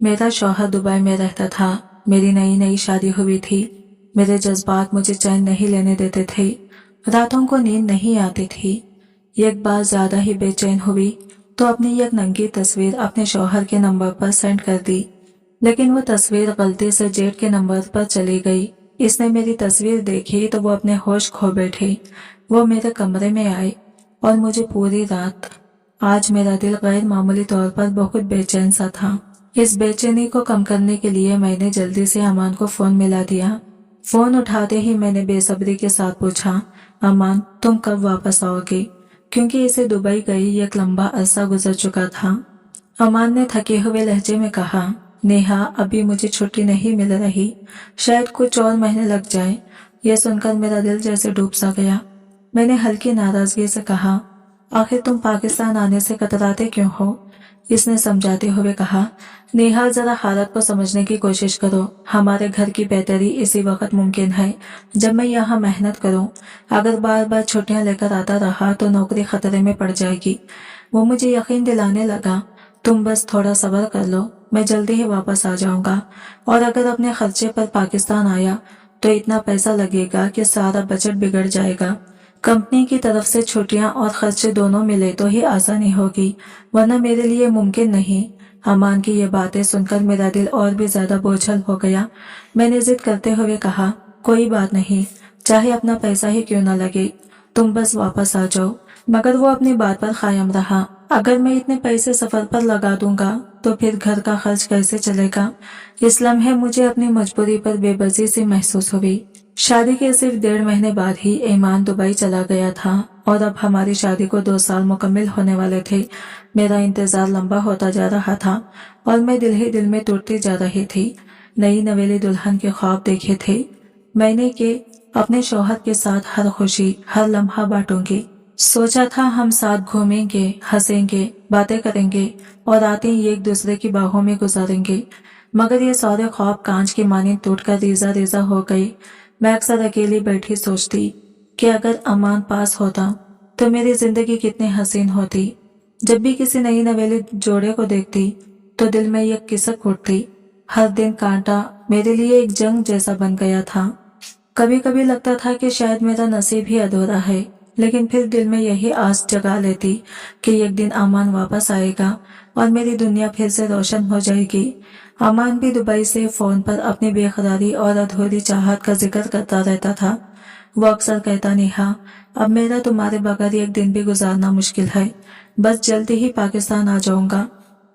मेरा शौहर दुबई में रहता था। मेरी नई नई शादी हुई थी। मेरे जज्बात मुझे चैन नहीं लेने देते थे। रातों को नींद नहीं आती थी। एक बार ज्यादा ही बेचैन हुई तो अपनी एक नंगी तस्वीर अपने शौहर के नंबर पर सेंड कर दी, लेकिन वो तस्वीर गलती से जेठ के नंबर पर चली गई। इसने मेरी तस्वीर देखी तो वो अपने होश खो बैठे। वो मेरे कमरे में आए और मुझे पूरी रात, आज मेरा दिल गैर मामूली तौर पर बहुत बेचैन सा था। इस बेचैनी को कम करने के लिए मैंने जल्दी से अमान को फोन मिला दिया। फोन उठाते ही मैंने बेसब्री के साथ पूछा, अमान तुम कब वापस आओगे? क्योंकि इसे दुबई गई एक लंबा अरसा गुजर चुका था। अमान ने थके हुए लहजे में कहा, नेहा अभी मुझे छुट्टी नहीं मिल रही, शायद कुछ और महीने लग जाए। यह सुनकर मेरा दिल जैसे डूब सा गया। मैंने हल्की नाराजगी से कहा, आखिर तुम पाकिस्तान आने से कतराते क्यों हो? इसने समझाते हुए कहा, नेहा जरा हालत को समझने की कोशिश करो। हमारे घर की बेहतरी इसी वक्त मुमकिन है जब मैं यहाँ मेहनत करूँ। अगर बार बार छुट्टियाँ लेकर आता रहा तो नौकरी खतरे में पड़ जाएगी। वो मुझे यकीन दिलाने लगा, तुम बस थोड़ा सब्र कर लो, मैं जल्दी ही वापस आ जाऊंगा। और अगर अपने खर्चे पर पाकिस्तान आया तो इतना पैसा लगेगा कि सारा बजट बिगड़ जाएगा। कंपनी की तरफ से छुट्टियां और खर्चे दोनों मिले तो ही आसानी होगी, वरना मेरे लिए मुमकिन नहीं। अमान की ये बातें सुनकर मेरा दिल और भी ज्यादा बोझल हो गया। मैंने जिद करते हुए कहा, कोई बात नहीं, चाहे अपना पैसा ही क्यों न लगे, तुम बस वापस आ जाओ। मगर वो अपनी बात पर कायम रहा। अगर मैं इतने पैसे सफर पर लगा दूंगा तो फिर घर का खर्च कैसे चलेगा? इस लम्हे मुझे अपनी मजबूरी पर बेबसी सी महसूस हुई। शादी के सिर्फ 1.5 महीने बाद ही ईमान दुबई चला गया था और अब हमारी शादी को 2 साल मुकम्मिल होने वाले थे। मेरा इंतजार लंबा होता जा रहा था और मैं दिल ही दिल में टूटती जा रही थी। नई नवेली दुल्हन के ख्वाब देखे थे मैंने कि अपने शौहर के साथ हर खुशी हर लम्हा बांटूंगी। सोचा था हम साथ घूमेंगे, हंसेंगे, बातें करेंगे और आते ही एक दूसरे की बाहों में गुजारेंगे। मगर ये सारे ख्वाब कांच की मानी टूटकर रेजा रेजा हो गए। मैं अक्सर अकेली बैठी सोचती कि अगर अमान पास होता तो मेरी जिंदगी कितनी हसीन होती। जब भी किसी नई नवेली जोड़े को देखती तो दिल में एक किसक उठती। हर दिन कांटा मेरे लिए एक जंग जैसा बन गया था। कभी कभी लगता था कि शायद मेरा नसीब ही अधूरा है, लेकिन फिर दिल में यही आस जगा लेती कि एक दिन अमान वापस आएगा और मेरी दुनिया फिर से रोशन हो जाएगी। अमान भी दुबई से फोन पर अपनी बेकरारी और अधूरी चाहत का जिक्र करता रहता था। वो अक्सर कहता, नेहा अब मेरा तुम्हारे बगैर एक दिन भी गुजारना मुश्किल है, बस जल्दी ही पाकिस्तान आ जाऊंगा।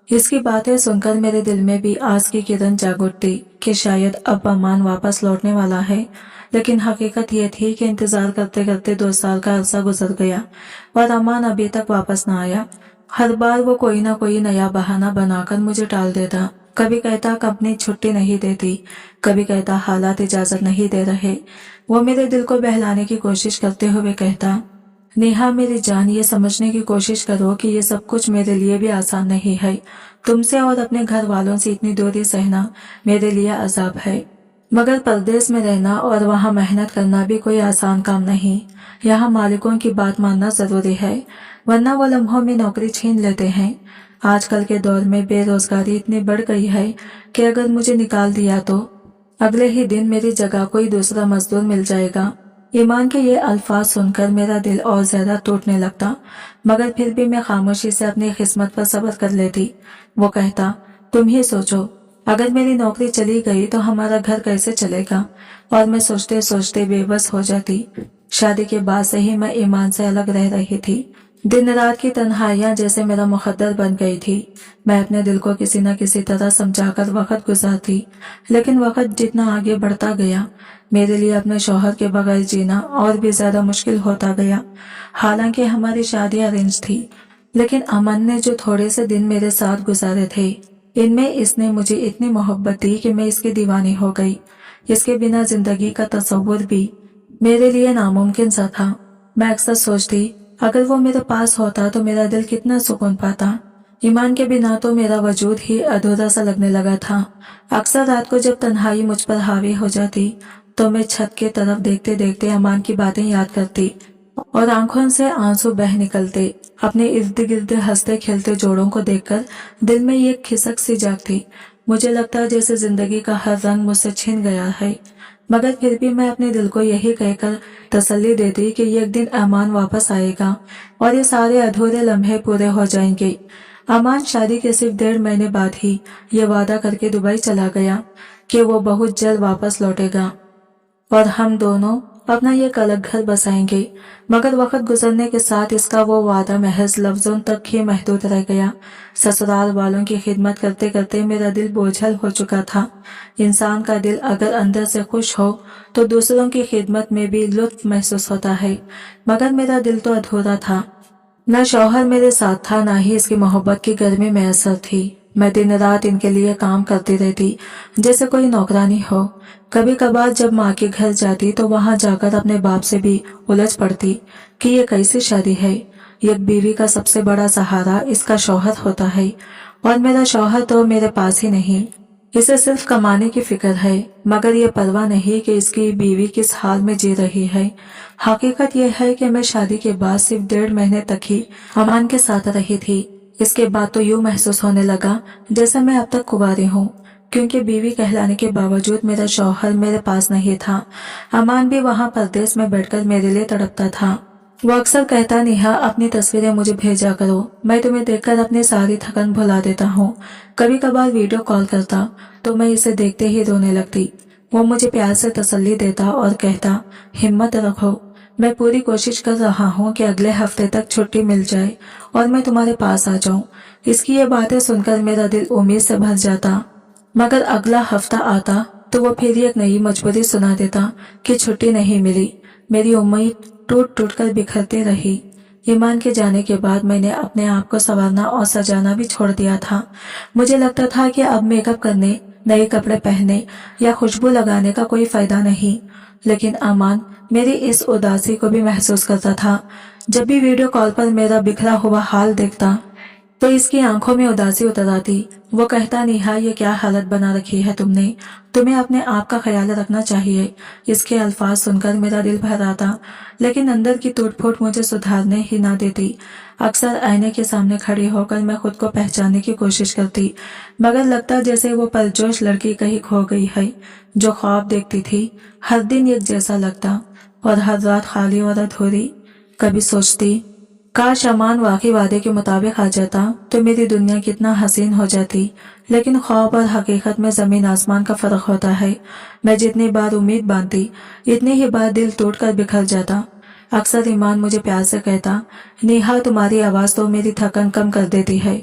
इसकी बातें सुनकर मेरे दिल में भी आस की किरण जाग उठती कि शायद अब अमान वापस लौटने वाला है। लेकिन हकीकत ये थी कि इंतजार करते करते 2 साल का अरसा गुजर गया और अमान अभी तक वापस न आया। हर बार वो कोई ना कोई नया बहाना बनाकर मुझे टाल देता। कभी कहता कंपनी छुट्टी नहीं देती, कभी कहता हालात इजाजत नहीं दे रहे। वो मेरे दिल को बहलाने की कोशिश करते हुए कहता, नेहा मेरी जान, ये समझने की कोशिश करो कि ये सब कुछ मेरे लिए भी आसान नहीं है। तुमसे और अपने घर वालों से इतनी दूरी सहना मेरे लिए अजाब है। मगर परदेश में रहना और वहाँ मेहनत करना भी कोई आसान काम नहीं। यहाँ मालिकों की बात मानना जरूरी है, वरना वो लम्हों में नौकरी छीन लेते हैं। आजकल के दौर में बेरोजगारी इतनी बढ़ गई है कि अगर मुझे निकाल दिया तो अगले ही दिन मेरी जगह कोई दूसरा मजदूर मिल जाएगा। ईमान के ये अल्फाज सुनकर मेरा दिल और ज्यादा टूटने लगता, मगर फिर भी मैं खामोशी से अपनी किस्मत पर सब्र कर लेती। वो कहता, तुम ही सोचो, अगर मेरी नौकरी चली गई तो हमारा घर कैसे चलेगा? और मैं सोचते सोचते बेबस हो जाती। शादी के बाद से ही मैं ईमान से अलग रह रही थी। दिन रात की तन्हाइयां जैसे मेरा मुकद्दर बन गई थी। मैं अपने दिल को किसी न किसी तरह समझाकर वक्त गुजारती, लेकिन वक्त जितना आगे बढ़ता गया मेरे लिए अपने शौहर के बगैर जीना और भी ज्यादा मुश्किल होता गया। हालांकि हमारी शादी अरेंज थी, लेकिन अमन ने जो थोड़े से दिन मेरे साथ गुजारे थे, इनमें इसने मुझे इतनी मोहब्बत दी कि मैं इसकी दीवानी हो गई। इसके बिना जिंदगी का तस्वुर भी मेरे लिए नामुमकिन सा था। मैं अक्सर सोचती, अगर वो मेरे पास होता तो मेरा दिल कितना सुकून पाता। ईमान के बिना तो मेरा वजूद ही अधूरा सा लगने लगा था। अक्सर रात को जब तन्हाई मुझ पर हावी हो जाती तो मैं छत की तरफ देखते देखते अमान की बातें याद करती और आंखों से आंसू बह निकलते। अपने इर्द गिर्द हंसते खेलते जोड़ों को देखकर दिल में एक खिसक सी जागती। मुझे लगता है जैसे जिंदगी का हर रंग मुझसे छिन गया है, मगर फिर भी मैं अपने दिल को यही कहकर तसल्ली देती कि एक दिन अमान वापस आएगा और ये सारे अधूरे लम्हे पूरे हो जाएंगे। अमान शादी के सिर्फ 1.5 महीने बाद ही ये वादा करके दुबई चला गया कि वो बहुत जल्द वापस लौटेगा और हम दोनों अपना एक अलग घर बसाएंगे। मगर वक्त गुजरने के साथ इसका वो वादा महज लफ्जों तक ही महदूद रह गया। ससुराल वालों की खिदमत करते करते मेरा दिल बोझल हो चुका था। इंसान का दिल अगर अंदर से खुश हो तो दूसरों की खिदमत में भी लुत्फ महसूस होता है, मगर मेरा दिल तो अधूरा था। न शौहर मेरे साथ था, न ही इसकी मोहब्बत की गर्मी मैसर थी। मैं दिन रात इनके लिए काम करती रहती जैसे कोई नौकरानी हो। कभी कभार जब माँ के घर जाती तो वहां जाकर अपने बाप से भी उलझ पड़ती कि ये कैसी शादी है। एक बीवी का सबसे बड़ा सहारा इसका शौहर होता है और मेरा शौहर तो मेरे पास ही नहीं। इसे सिर्फ कमाने की फिक्र है, मगर ये परवाह नहीं कि इसकी बीवी किस हाल में जी रही है। हकीकत यह है कि मैं शादी के बाद सिर्फ 1.5 महीने तक ही अमान के साथ रही थी। इसके बाद तो यूं महसूस होने लगा जैसे मैं अब तक कुंवारी हूँ, क्योंकि बीवी कहलाने के बावजूद मेरा शौहर मेरे पास नहीं था। अमान भी वहाँ परदेश में बैठकर मेरे लिए तड़पता था। वो अक्सर कहता, नेहा अपनी तस्वीरें मुझे भेजा करो, मैं तुम्हें देखकर अपनी सारी थकन भुला देता हूँ। कभी कभार वीडियो कॉल करता तो मैं इसे देखते ही रोने लगती। वो मुझे प्यार से तसल्ली देता और कहता, हिम्मत रखो, मैं पूरी कोशिश कर रहा हूँ कि अगले हफ्ते तक छुट्टी मिल जाए और मैं तुम्हारे पास आ जाऊं। इसकी ये बातें सुनकर मेरा दिल उम्मीद से भर जाता, मगर अगला हफ्ता आता तो वो फिर एक नई मजबूरी सुना देता कि छुट्टी नहीं मिली। मेरी उम्मीद टूट टूट कर बिखरती रही। ईमान के जाने के बाद मैंने अपने आप को संवारना और सजाना भी छोड़ दिया था। मुझे लगता था कि अब मेकअप करने, नए कपड़े पहनने या खुशबू लगाने का कोई फायदा नहीं, लेकिन अमान मेरी इस उदासी को भी महसूस करता था। जब भी वीडियो कॉल पर मेरा बिखरा हुआ हाल देखता तो इसकी आंखों में उदासी उतर आती। वो कहता, नेहा ये क्या हालत बना रखी है तुमने, तुम्हें अपने आप का ख्याल रखना चाहिए। इसके अल्फाज सुनकर मेरा दिल भर आता, लेकिन अंदर की टूट फूट मुझे सुधारने ही ना देती। अक्सर आईने के सामने खड़ी होकर मैं खुद को पहचानने की कोशिश करती, मगर लगता जैसे वो परजोश लड़की कहीं खो गई है जो ख्वाब देखती थी। हर दिन एक जैसा लगता और हर रात खाली और अधूरी। कभी सोचती, काश अमान वाकई वादे के मुताबिक आ जाता तो मेरी दुनिया कितना हसीन हो जाती। लेकिन ख्वाब और हकीकत में जमीन आसमान का फर्क होता है। मैं जितनी बार उम्मीद बांधती इतनी ही बार दिल टूट कर बिखर जाता। अक्सर ईमान मुझे प्यार से कहता, नेहा तुम्हारी आवाज तो मेरी थकन कम कर देती है,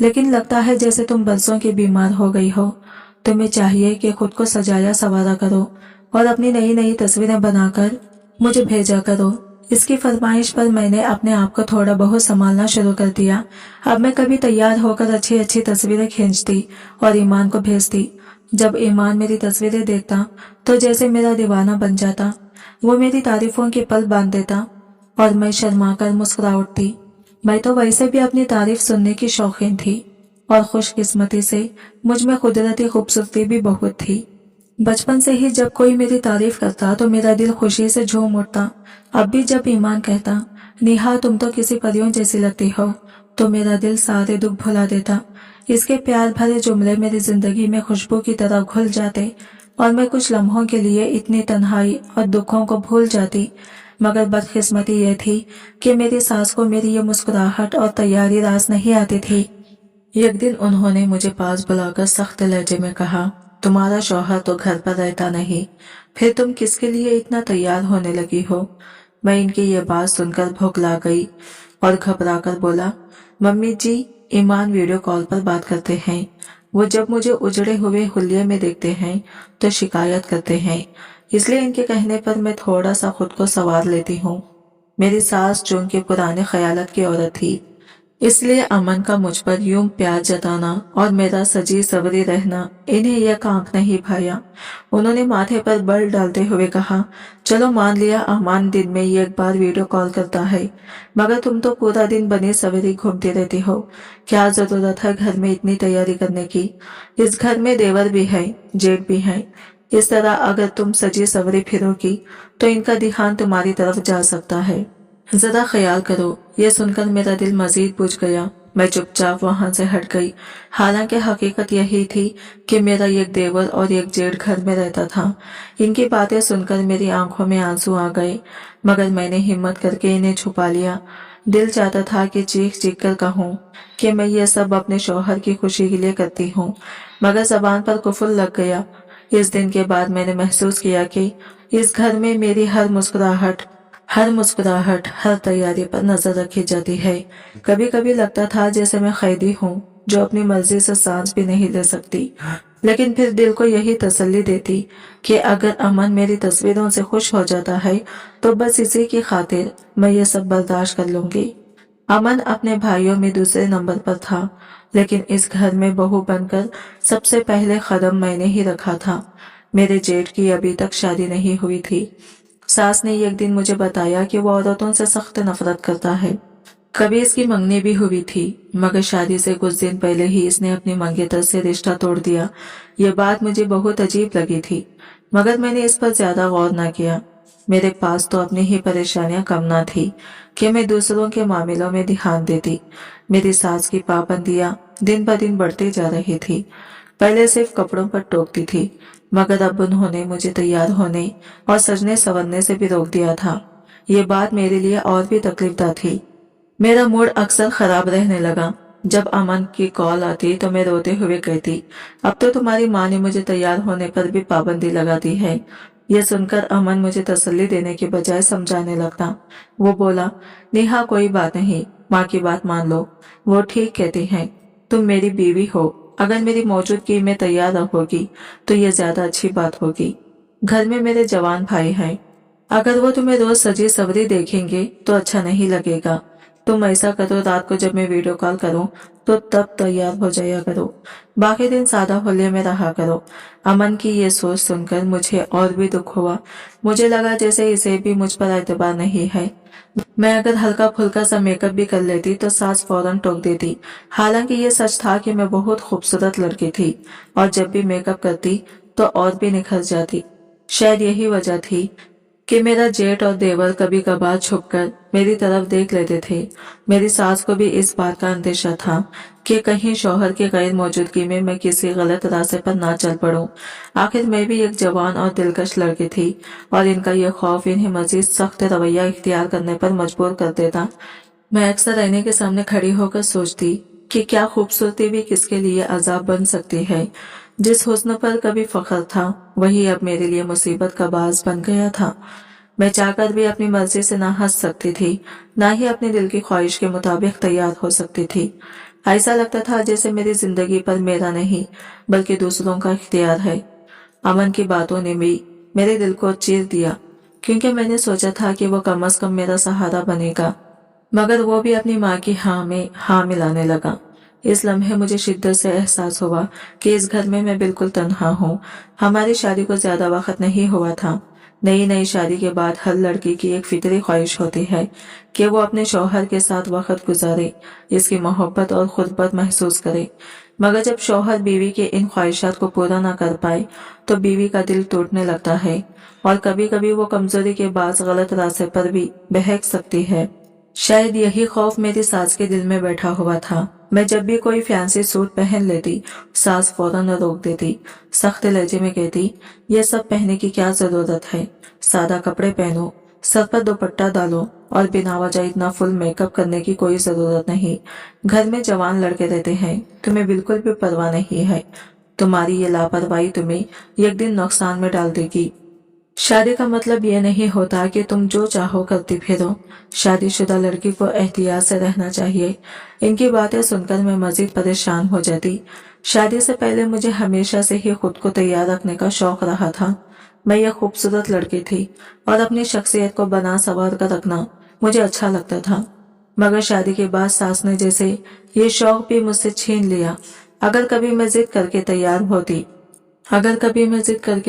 लेकिन लगता है जैसे तुम बरसों की बीमार हो गई हो। तुम्हें चाहिए कि खुद को सजाया संवारा करो और अपनी नई नई तस्वीरें बनाकर मुझे भेजा करो। इसकी फरमाइश पर मैंने अपने आप को थोड़ा बहुत संभालना शुरू कर दिया। अब मैं कभी तैयार होकर अच्छी अच्छी तस्वीरें खींचती और ईमान को भेजती। जब ईमान मेरी तस्वीरें देखता तो जैसे मेरा दीवाना बन जाता। वो मेरी तारीफों की पल बांध देता और मैं शर्माकर मुस्कुरा उठती। मैं तो वैसे भी अपनी तारीफ सुनने की शौकीन थी और खुशकिस्मती से मुझ में कुदरती खूबसूरती भी बहुत थी। बचपन से ही जब कोई मेरी तारीफ करता तो मेरा दिल खुशी से झूम उठता। अब भी जब ईमान कहता, नेहा तुम तो किसी परियों जैसी लगती हो, तो मेरा दिल सारे दुख भुला देता। इसके प्यार भरे जुमले मेरी जिंदगी में खुशबू की तरह घुल जाते और मैं कुछ लम्हों के लिए इतनी तन्हाई और दुखों को भूल जाती। मगर बदकिस्मती यह थी कि मेरी सास को मेरी ये मुस्कुराहट और तैयारी रास नहीं आती थी। एक दिन उन्होंने मुझे पास बुलाकर सख्त लहजे में कहा, तुम्हारा शौहर तो घर पर रहता नहीं, फिर तुम किसके लिए इतना तैयार होने लगी हो। मैं इनकी ये बात सुनकर भौंकला गई और घबरा कर बोला, मम्मी जी, ईमान वीडियो कॉल पर बात करते हैं। वो जब मुझे उजड़े हुए हुलिये में देखते हैं तो शिकायत करते हैं, इसलिए इनके कहने पर मैं थोड़ा सा खुद को संवार लेती हूँ। मेरी सास चूंकि पुराने ख्यालात की औरत थी, इसलिए अमन का मुझ पर यूं प्यार जताना और मेरा सजी सवरी रहना इन्हें यह काम नहीं भाया। उन्होंने माथे पर बल डालते हुए कहा, चलो मान लिया अमान दिन में एक बार वीडियो कॉल करता है, मगर तुम तो पूरा दिन बनी सवेरी घूमती रहती हो। क्या जरूरत है घर में इतनी तैयारी करने की। इस घर में देवर भी है, जेठ भी है। इस तरह अगर तुम सजी सवरी फिरोगी तो इनका ध्यान तुम्हारी तरफ जा सकता है। जरा ख्याल करो। ये सुनकर मेरा दिल मजीद बुझ गया। मैं चुपचाप वहां से हट गई। हालांकि हकीकत यही थी कि मेरा एक देवर और एक जेठ घर में रहता था। इनकी बातें सुनकर मेरी आंखों में आंसू आ गए, मगर मैंने हिम्मत करके इन्हें छुपा लिया। दिल चाहता था कि चीख चीख कर कहूँ कि मैं ये सब अपने शौहर की खुशी के लिए करती हूँ, मगर जबान पर कुफुल लग गया। इस दिन के बाद मैंने महसूस किया कि इस घर में मेरी हर मुस्कुराहट, हर तैयारी पर नजर रखी जाती है। कभी कभी लगता था जैसे मैं कैदी हूँ जो अपनी मर्जी से सांस भी नहीं ले सकती, लेकिन फिर दिल को यही तसल्ली देती कि अगर अमन मेरी तस्वीरों से खुश हो जाता है तो बस इसी की खातिर मैं ये सब बर्दाश्त कर लूंगी। अमन अपने भाइयों में दूसरे नंबर पर था, लेकिन इस घर में बहू बनकर सबसे पहले कदम मैंने ही रखा था। मेरे जेठ की अभी तक शादी नहीं हुई थी। सास ने एक दिन मुझे बताया कि वो औरतों से सख्त नफरत करता है। कभी इसकी मंगनी भी हुई थी, मगर शादी से कुछ दिन पहले ही इसने अपनी मंगेतर से रिश्ता तोड़ दिया। ये बात मुझे बहुत अजीब लगी थी, मगर मैंने इस पर ज्यादा गौर न किया। मेरे पास तो अपनी ही परेशानियां कम न थी कि मैं दूसरों के मामलों में ध्यान देती। मेरी सास की पाबंदियां दिन ब दिन बढ़ती जा रही थी। पहले सिर्फ कपड़ों पर टोकती थी, मगर अब उन्होंने मुझे तैयार होने और सजने संवरने से भी रोक दिया था। ये बात मेरे लिए और भी तकलीफदा थी। मेरा मूड अक्सर खराब रहने लगा। जब अमन की कॉल आती तो मैं रोते हुए कहती, अब तो तुम्हारी माँ ने मुझे तैयार होने पर भी पाबंदी लगा दी है। यह सुनकर अमन मुझे तसल्ली देने के बजाय समझाने लगता। वो बोला, नेहा कोई बात नहीं, माँ की बात मान लो, वो ठीक कहती हैं। तुम मेरी बीवी हो, अगर मेरी मौजूदगी में तैयार रहोगी तो ये ज्यादा अच्छी बात होगी। घर में मेरे जवान भाई हैं, अगर वो तुम्हें रोज सजी सवरी देखेंगे तो अच्छा नहीं लगेगा। तुम ऐसा करो, रात को जब मैं वीडियो कॉल करूं तो तब तैयार हो जाया करो, बाकी दिन सादा होले में रहा करो। अमन की ये सोच सुनकर मुझे और भी दुख हुआ। मुझे लगा जैसे इसे भी मुझ पर एतबार नहीं है। मैं अगर हल्का फुल्का सा मेकअप भी कर लेती तो सास फौरन टोक देती। हालांकि ये सच था कि मैं बहुत खूबसूरत लड़की थी और जब भी मेकअप करती तो और भी निखर जाती। शायद यही वजह थी कि मेरा जेठ और देवर कभी कभार छुपकर मेरी तरफ देख लेते थे। मेरी सास को भी इस बात का अंदेशा था कि कहीं शौहर की गैर मौजूदगी में मैं किसी गलत रास्ते पर ना चल पड़ूं। आखिर मैं भी एक जवान और दिलकश लड़की थी और इनका यह खौफ इन्हें मजीद सख्त रवैया इख्तियार करने पर मजबूर कर देता। मैं अक्सर आईने के सामने खड़ी होकर सोचती कि क्या खूबसूरती भी किसके लिए अजाब बन सकती है। जिस हुस्न पर कभी फख्र था वही अब मेरे लिए मुसीबत का बाज बन गया था। मैं चाहकर भी अपनी मर्जी से ना हंस सकती थी, ना ही अपने दिल की ख्वाहिश के मुताबिक तैयार हो सकती थी। ऐसा लगता था जैसे मेरी जिंदगी पर मेरा नहीं बल्कि दूसरों का इख्तियार है। अमन की बातों ने भी मेरे दिल को चीर दिया, क्योंकि मैंने सोचा था कि वो कम से कम मेरा सहारा बनेगा, मगर वो भी अपनी माँ की हाँ में हाँ मिलाने लगा। इस लम्हे मुझे शिद्दत से एहसास हुआ कि इस घर में मैं बिल्कुल तन्हा हूँ। हमारी शादी को ज्यादा वक्त नहीं हुआ था। नई नई शादी के बाद हर लड़की की एक फितरी ख्वाहिश होती है कि वो अपने शौहर के साथ वक्त गुजारे, इसकी मोहब्बत और खुरबत महसूस करे। मगर जब शौहर बीवी के इन ख्वाहिशात को पूरा ना कर पाए तो बीवी का दिल टूटने लगता है और कभी कभी वो कमजोरी के बाद गलत रास्ते पर भी बहक सकती है। शायद यही खौफ मेरी सास के दिल में बैठा हुआ था। मैं जब भी कोई फैंसी सूट पहन लेती, सास फौरन रोक देती, सख्त लहजे में कहती, यह सब पहनने की क्या जरूरत है, सादा कपड़े पहनो, सर पर दुपट्टा डालो और बिना वजह इतना फुल मेकअप करने की कोई जरूरत नहीं। घर में जवान लड़के रहते हैं, तुम्हें बिल्कुल भी परवाह नहीं है। तुम्हारी ये लापरवाही तुम्हें एक दिन नुकसान में डाल देगी। शादी का मतलब ये नहीं होता कि तुम जो चाहो करती फिरो। शादीशुदा लड़की को एहतियात से रहना चाहिए। इनकी बातें सुनकर मैं मजीद परेशान हो जाती। शादी से पहले मुझे हमेशा से ही खुद को तैयार रखने का शौक रहा था। मैं ये खूबसूरत लड़की थी और अपनी शख्सियत को बना संवार कर रखना मुझे अच्छा लगता था। मगर शादी के बाद सास ने जैसे ये शौक भी मुझसे छीन लिया। अगर कभी मैं जिद करके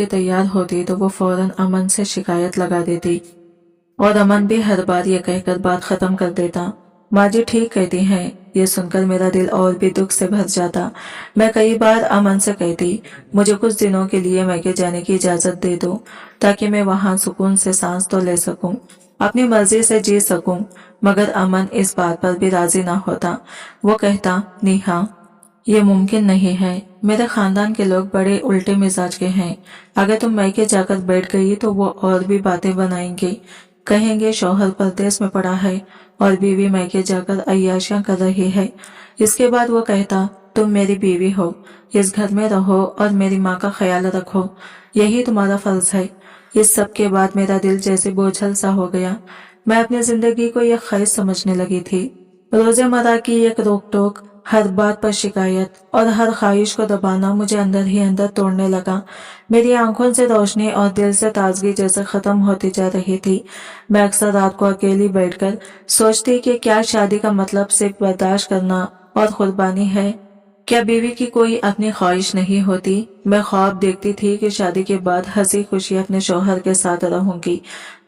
तैयार होती तो वो फौरन अमन से शिकायत लगा देती और अमन भी हर बार ये कहकर बात खत्म कर देता, माँ जी ठीक कहती हैं। ये सुनकर मेरा दिल और भी दुख से भर जाता। मैं कई बार अमन से कहती, मुझे कुछ दिनों के लिए मैके जाने की इजाजत दे दो ताकि मैं वहां सुकून से सांस तो ले सकूं, अपनी मर्जी से जी सकूं। मगर अमन इस बात पर भी राजी ना होता। वो कहता, नेहा ये मुमकिन नहीं है, मेरे खानदान के लोग बड़े उल्टे मिजाज के हैं। अगर तुम मैके जाकर बैठ गई तो वो और भी बातें बनाएंगे, कहेंगे शौहर परदेश में पड़ा है और बीवी मैके जाकर अय्याशियां कर रही है। इसके बाद वो कहता, तुम मेरी बीवी हो, इस घर में रहो और मेरी माँ का ख्याल रखो, यही तुम्हारा फर्ज है। इस सब के बाद मेरा दिल जैसे बोझल सा हो गया। मैं अपनी जिंदगी को एक ख्वाहिश समझने लगी थी। रोजमर्रा की एक रोक टोक, हर बात पर शिकायत और हर ख्वाहिश को दबाना मुझे अंदर ही अंदर तोड़ने लगा। मेरी आंखों से रोशनी और दिल से ताजगी जैसे खत्म होती जा रही थी। मैं अक्सर रात को अकेली बैठकर सोचती कि क्या शादी का मतलब सिर्फ बर्दाश्त करना और कुर्बानी है? क्या बीवी की कोई अपनी ख्वाहिश नहीं होती? मैं ख्वाब देखती थी कि शादी के बाद हंसी खुशी अपने शौहर के साथ रहूंगी,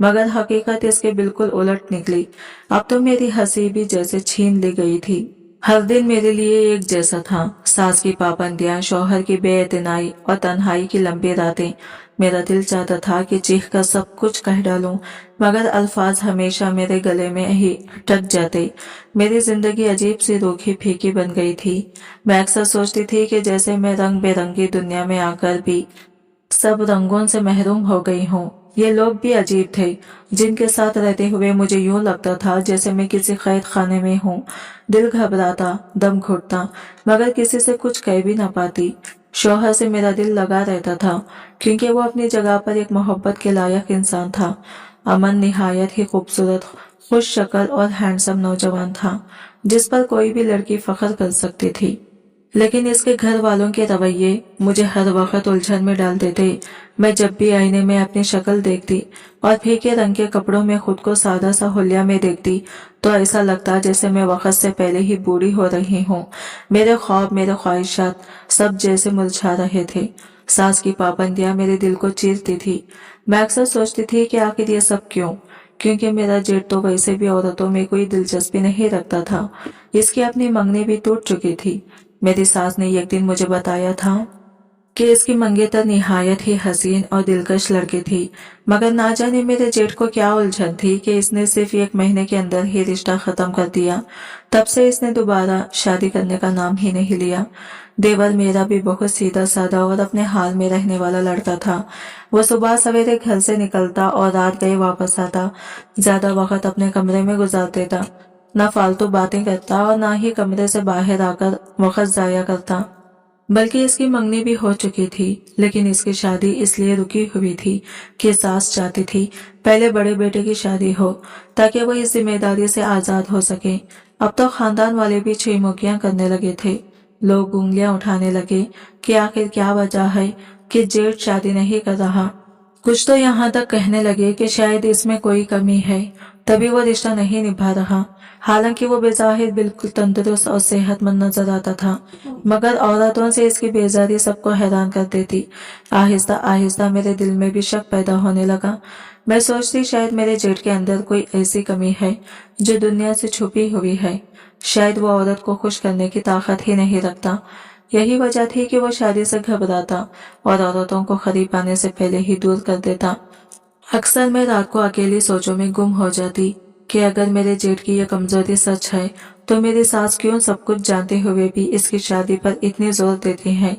मगर हकीकत इसके बिल्कुल उलट निकली। अब तो मेरी हंसी भी जैसे छीन ली गई थी। हर दिन मेरे लिए एक जैसा था, सास की पाबंदियां, शौहर की बेइतनाई और तन्हाई की लंबी रातें। मेरा दिल चाहता था कि चीख कर सब कुछ कह डालूं, मगर अल्फाज हमेशा मेरे गले में ही अटक जाते। मेरी जिंदगी अजीब सी रूखी फीकी बन गई थी। मैं अक्सर सोचती थी कि जैसे मैं रंग बिरंगी दुनिया में आकर भी सब रंगों से महरूम हो गई हूँ। ये लोग भी अजीब थे, जिनके साथ रहते हुए मुझे यूं लगता था जैसे मैं किसी कैद खाने में हूँ। दिल घबराता, दम घुटता, मगर किसी से कुछ कह भी ना पाती। शौहर से मेरा दिल लगा रहता था, क्योंकि वो अपनी जगह पर एक मोहब्बत के लायक इंसान था। अमन निहायत ही खूबसूरत, खुश शक्ल और हैंडसम नौजवान था, जिस पर कोई भी लड़की फख्र कर सकती थी। लेकिन इसके घर वालों के रवैये मुझे हर वक्त उलझन में डाल देते। मैं जब भी आईने में अपनी शक्ल देखती और फीके रंग के कपड़ों में खुद को सादा सा हुलिया में देखती, तो ऐसा लगता जैसे मैं वक्त से पहले ही बूढ़ी हो रही हूँ। मेरे ख्वाब, मेरे ख्वाहिशात सब जैसे मुरझा रहे थे। सास की पाबंदियां मेरे दिल को चीरती थी। मैं अक्सर सोचती थी कि आखिर ये सब क्यों? क्योंकि मेरा जेठ तो वैसे भी औरतों में कोई दिलचस्पी नहीं रखता था। इसकी अपनी मंगनी भी टूट चुकी थी। मेरी सास ने एक दिन मुझे बताया था कि इसकी मंगेतर निहायत ही हसीन और दिलकश लड़की थी, मगर ना जाने मेरे जेठ को क्या उलझन थी कि इसने सिर्फ 1 महीने के अंदर ही रिश्ता खत्म कर दिया। तब से इसने दोबारा शादी करने का नाम ही नहीं लिया। देवर मेरा भी बहुत सीधा साधा और अपने हाल में रहने वाला लड़का था। वो सुबह सवेरे घर से निकलता और रात गए वापस आता। ज्यादा वक्त अपने कमरे में गुजार देता, ना फालतू बातें करता और ना ही कमरे से बाहर आकर वक्त जाया करता। बल्कि इसकी मंगनी भी हो चुकी थी, लेकिन इसकी शादी इसलिए रुकी हुई थी कि सास चाहती थी पहले बड़े बेटे की शादी हो, ताकि वो इस जिम्मेदारी से आजाद हो सके। अब तो खानदान वाले भी छिमुकियां करने लगे थे। लोग उंगलियां उठाने लगे कि आखिर क्या वजह है कि जेठ शादी नहीं कर रहा। कुछ तो यहाँ तक कहने लगे कि शायद इसमें कोई कमी है, तभी वो रिश्ता नहीं निभा रहा। हालांकि वो बेजाहिर बिल्कुल तंदुरुस्त और सेहतमंद नजर आता था, मगर औरतों से इसकी बेजारी सबको हैरान कर देती। आहिस्ता आहिस्ता मेरे दिल में भी शक पैदा होने लगा। मैं सोचती शायद मेरे जेठ के अंदर कोई ऐसी कमी है जो दुनिया से छुपी हुई है। शायद वो औरत को खुश करने की ताकत ही नहीं रखता। यही वजह थी कि वो शादी से घबराता और औरतों को करीब आने से पहले ही दूर कर देता। अक्सर मैं रात को अकेली सोचों में गुम हो जाती कि अगर मेरे जेठ की यह कमजोरी सच है, तो मेरी सास क्यों सब कुछ जानते हुए भी इसकी शादी पर इतनी जोर देती हैं?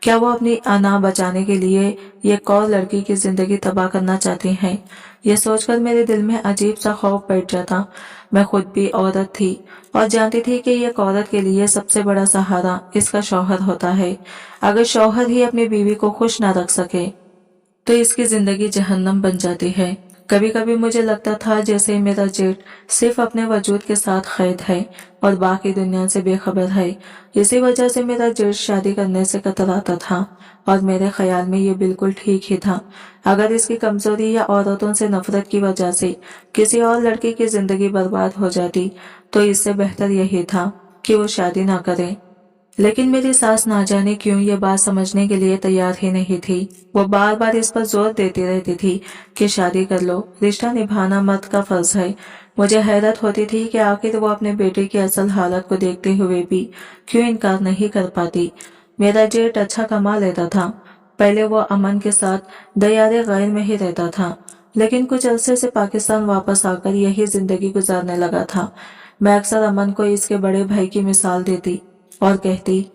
क्या वो अपनी अना बचाने के लिए एक और लड़की की जिंदगी तबाह करना चाहती हैं? यह सोचकर मेरे दिल में अजीब सा खौफ बैठ जाता। मैं खुद भी औरत थी और जानती थी कि एक औरत के लिए सबसे बड़ा सहारा इसका शौहर होता है। अगर शौहर ही अपनी बीवी को खुश ना रख सके तो इसकी जिंदगी जहन्नम बन जाती है। कभी कभी मुझे लगता था जैसे मेरा जेठ सिर्फ अपने वजूद के साथ कैद है और बाकी दुनिया से बेखबर है। इसी वजह से मेरा जेठ शादी करने से कतराता था और मेरे ख्याल में ये बिल्कुल ठीक ही था। अगर इसकी कमजोरी या औरतों से नफरत की वजह से किसी और लड़की की जिंदगी बर्बाद हो जाती, तो इससे बेहतर यही था कि वो शादी ना करे। लेकिन मेरी सास ना जाने क्यों ये बात समझने के लिए तैयार ही नहीं थी। वो बार बार इस पर जोर देती रहती थी कि शादी कर लो, रिश्ता निभाना मर्द का फर्ज है। मुझे हैरत होती थी कि आखिर वो अपने बेटे की असल हालत को देखते हुए भी क्यों इनकार नहीं कर पाती। मेरा जेठ अच्छा कमा लेता था। पहले वो अमन के साथ दयारे गैर में ही रहता था। लेकिन कुछ अरसे से पाकिस्तान वापस आकर यही जिंदगी गुजारने लगा था। मैं अक्सर अमन को इसके बड़े भाई की मिसाल देती और कहती,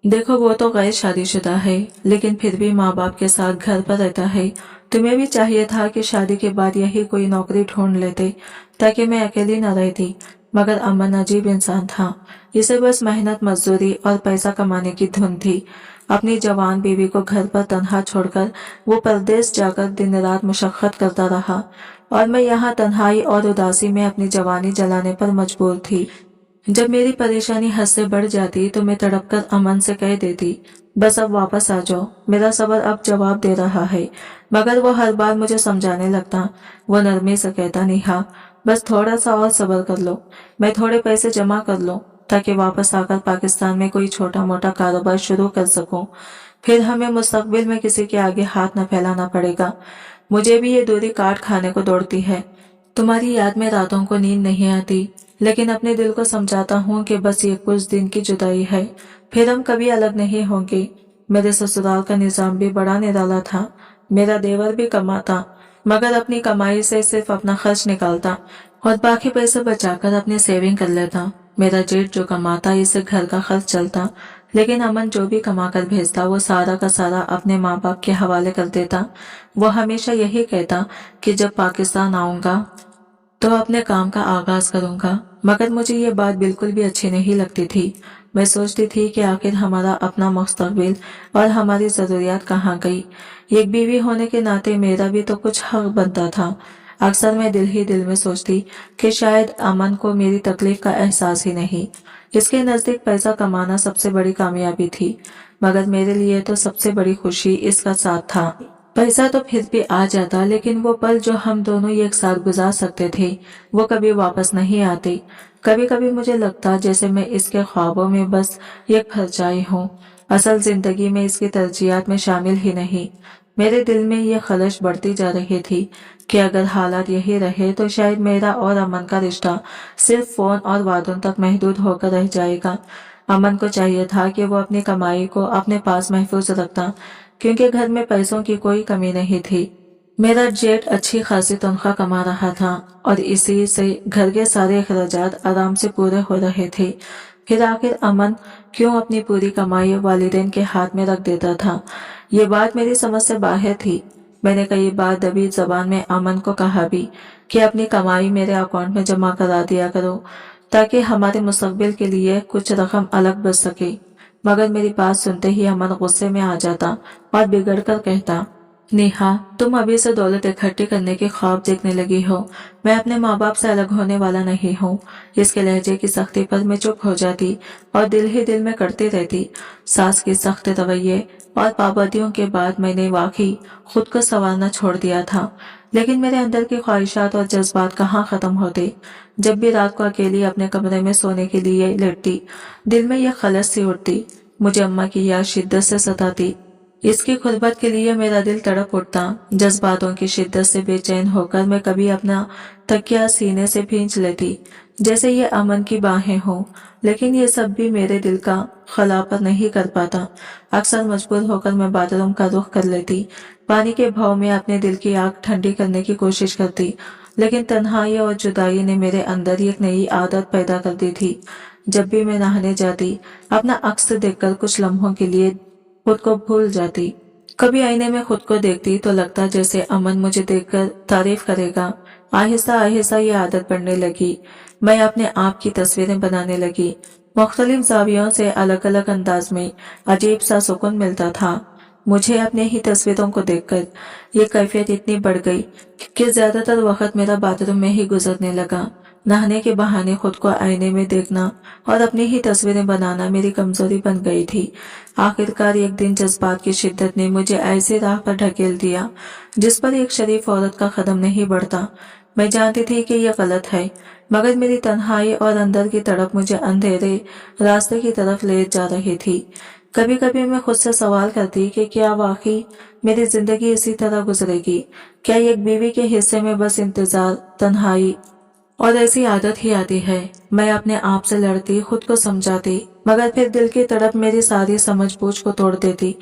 देखो वो तो गैर शादीशुदा है, लेकिन फिर भी माँ बाप के साथ घर पर रहता है। तुम्हें भी चाहिए था कि शादी के बाद यही कोई नौकरी ढूंढ लेते ताकि मैं अकेली न रहती। मगर अमन अजीब इंसान था। इसे बस मेहनत मजदूरी और पैसा कमाने की धुन थी। अपनी जवान बीवी को घर पर तन्हा छोड़कर वो परदेश जाकर दिन रात मशक्कत करता रहा और मैं यहाँ तन्हाई और उदासी में अपनी जवानी जलाने पर मजबूर थी। जब मेरी परेशानी हद से बढ़ जाती तो मैं तड़पकर अमन से कह देती, बस अब वापस आ जाओ, मेरा सब्र अब जवाब दे रहा है। मगर वो हर बार मुझे समझाने लगता। वो नरमी से कहता, नेहा बस थोड़ा सा और सब्र कर लो, मैं थोड़े पैसे जमा कर लूं ताकि वापस आकर पाकिस्तान में कोई छोटा मोटा कारोबार शुरू कर सकूं। फिर हमें मुस्तकबिल में किसी के आगे हाथ न फैलाना पड़ेगा। मुझे भी ये दूरी काट खाने को दौड़ती है। तुम्हारी याद में रातों को नींद नहीं आती, लेकिन अपने दिल को समझाता हूँ कि बस ये कुछ दिन की जुदाई है, फिर हम कभी अलग नहीं होंगे। मेरे ससुराल का निजाम भी बड़ा निराला था। मेरा देवर भी कमाता, मगर अपनी कमाई से सिर्फ अपना खर्च निकालता और बाकी पैसे बचाकर अपनी सेविंग कर लेता। मेरा जेठ जो कमाता, इससे घर का खर्च चलता, लेकिन अमन जो भी कमा कर भेजता वो सारा का सारा अपने माँ बाप के हवाले कर देता। वो हमेशा यही कहता कि जब पाकिस्तान आऊंगा तो अपने काम का आगाज करूंगा। मगर मुझे ये बात बिल्कुल भी अच्छी नहीं लगती थी। मैं सोचती थी कि आखिर हमारा अपना मुस्तकबिल और हमारी जरूरियात कहाँ गई। एक बीवी होने के नाते मेरा भी तो कुछ हक बनता था। अक्सर मैं दिल ही दिल में सोचती कि शायद अमन को मेरी तकलीफ का एहसास ही नहीं। इसके नजदीक पैसा कमाना सबसे बड़ी कामयाबी थी, मगर मेरे लिए तो सबसे बड़ी खुशी इसका साथ था। पैसा तो फिर भी आ जाता, लेकिन वो पल जो हम दोनों एक साथ गुजार सकते थे वो कभी वापस नहीं आते। कभी कभी मुझे लगता जैसे मैं इसके ख्वाबों में बस एक परछाई हूँ, असल जिंदगी में इसकी तरजीहात में शामिल ही नहीं। मेरे दिल में ये खलश बढ़ती जा रही थी कि अगर हालात यही रहे तो शायद मेरा और अमन का रिश्ता सिर्फ फोन और वादों तक महदूद होकर रह जाएगा। अमन को चाहिए था कि वो अपनी कमाई को अपने पास महफूज रखता, क्योंकि घर में पैसों की कोई कमी नहीं थी। मेरा जेठ अच्छी खासी तनख्वाह कमा रहा था और इसी से घर के सारे अखराजात आराम से पूरे हो रहे थे। फिर आखिर अमन क्यों अपनी पूरी कमाई वालिदैन के हाथ में रख देता था? ये बात मेरी समझ से बाहर थी। मैंने कई बार दबी जबान में अमन को कहा भी कि अपनी कमाई मेरे अकाउंट में जमा करा दिया करो ताकि हमारे मुस्तकबिल के लिए कुछ रकम अलग बच सके। मगर मेरी बात सुनते ही अमन गुस्से में आ जाता और बिगड़ कर कहता, नेहा तुम अभी से दौलत इकट्ठी करने के ख्वाब देखने लगी हो, मैं अपने माँ बाप से अलग होने वाला नहीं हूँ। इसके लहजे की सख्ती पर मैं चुप हो जाती और दिल ही दिल में करती रहती। सास की सख्त रवैये और पाबंदियों के बाद मैंने वाकई खुद को संवारना छोड़ दिया था, लेकिन मेरे अंदर की ख्वाहिशात और जज्बात कहाँ खत्म होते। जब भी रात को अकेली अपने कमरे में सोने के लिए लेटती, दिल में यह खलस सी उठती। मुझे अम्मा की याद शिद्दत से सताती। इसकी खुलबत के लिए मेरा दिल तड़प उठता। जज्बातों की शिद्दत से बेचैन होकर मैं कभी अपना तकिया सीने से भींच लेती जैसे ये अमन की बाहें हों, लेकिन ये सब भी मेरे दिल का खलापत नहीं कर पाता। अक्सर मजबूर होकर मैं बाथरूम का रुख कर लेती, पानी के भाव में अपने दिल की आग ठंडी करने की कोशिश करती, लेकिन तन्हाई और जुदाई ने मेरे अंदर एक नई आदत पैदा कर दी थी। जब भी मैं नहाने जाती, अपना अक्स देखकर कुछ लम्हों के लिए खुद को भूल जाती। कभी आईने में खुद को देखती तो लगता जैसे अमन मुझे देखकर तारीफ करेगा। आहिस्ता आहिस्ता ये आदत पड़ने लगी। मैं अपने आप की तस्वीरें बनाने लगी। मुख्तलिफ जावियों से अलग अलग अंदाज में अजीब सा सुकून मिलता था। मुझे अपने ही तस्वीरों को देखकर ये कैफियत इतनी बढ़ गई कि ज्यादातर वक्त मेरा बाथरूम में ही गुजरने लगा। नहाने के बहाने खुद को आईने में देखना और अपनी ही तस्वीरें बनाना मेरी कमजोरी बन गई थी। आखिरकार एक दिन जज्बात की शिद्दत ने मुझे ऐसे राह पर ढकेल दिया जिस पर एक शरीफ औरत का कदम नहीं बढ़ता। मैं जानती थी कि यह गलत है, मगर मेरी तन्हाई और अंदर की तड़प मुझे अंधेरे रास्ते की तरफ ले जा रही थी। कभी कभी मैं खुद से सवाल करती कि क्या वाकई मेरी जिंदगी इसी तरह गुजरेगी? क्या एक बीवी के हिस्से में बस इंतजार, तन्हाई और ऐसी आदत ही आती है? मैं अपने आप से लड़ती, खुद को समझाती, मगर फिर दिल की तड़प मेरी सारी समझबूझ को तोड़ देती।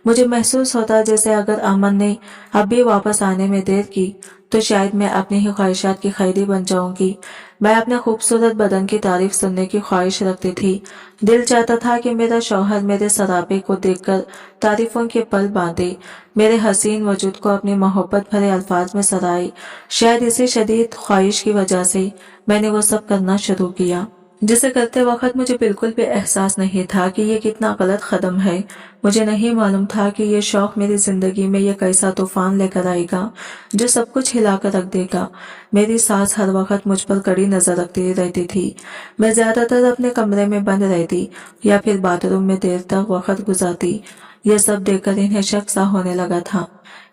मुझे महसूस होता जैसे अगर अमन ने अब भी वापस आने में देर की तो शायद मैं अपनी ही ख्वाहिशात की खैदी बन जाऊंगी। मैं अपने खूबसूरत बदन की तारीफ सुनने की ख्वाहिश रखती थी। दिल चाहता था कि मेरा शौहर मेरे सरापे को देखकर तारीफों के पल बांधे, मेरे हसीन वजूद को अपनी मोहब्बत भरे अल्फाज में सराहे। शायद इसी शदीद ख्वाहिश की वजह से मैंने वो सब करना शुरू किया, जिसे करते वक्त मुझे बिल्कुल भी एहसास नहीं था कि ये कितना गलत कदम है। मुझे नहीं मालूम था कि ये शौक मेरी जिंदगी में ये कैसा तूफान लेकर आएगा जो सब कुछ हिलाकर रख देगा। मेरी सास हर वक्त मुझ पर कड़ी नजर रखती रहती थी। मैं ज्यादातर अपने कमरे में बंद रहती या फिर बाथरूम में देर तक वक्त गुजारती। यह सब देखकर इन्हें शक सा होने लगा था।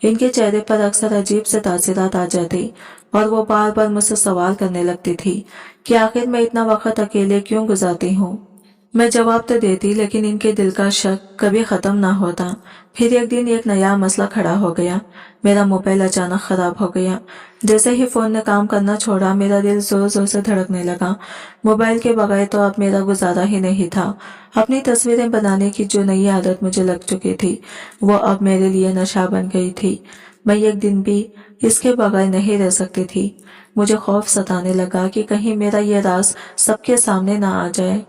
इनके चेहरे पर अक्सर अजीब से तासिरात आ जाते और वो बार बार मुझसे सवाल करने लगती थी कि आखिर मैं इतना वक्त अकेले क्यों गुजारती हूँ। मैं जवाब तो देती, लेकिन इनके दिल का शक कभी खत्म ना होता। फिर एक दिन एक नया मसला खड़ा हो गया। मेरा मोबाइल अचानक खराब हो गया। जैसे ही फोन ने काम करना छोड़ा, मेरा दिल जोर जोर से धड़कने लगा। मोबाइल के बगैर तो अब मेरा गुजारा ही नहीं था। अपनी तस्वीरें बनाने की जो नई आदत मुझे लग चुकी थी, वो अब मेरे लिए नशा बन गई थी। मैं एक दिन भी इसके बगैर नहीं रह सकती थी। मुझे खौफ सताने लगा कि कहीं मेरा ये राज सबके सामने ना आ जाए,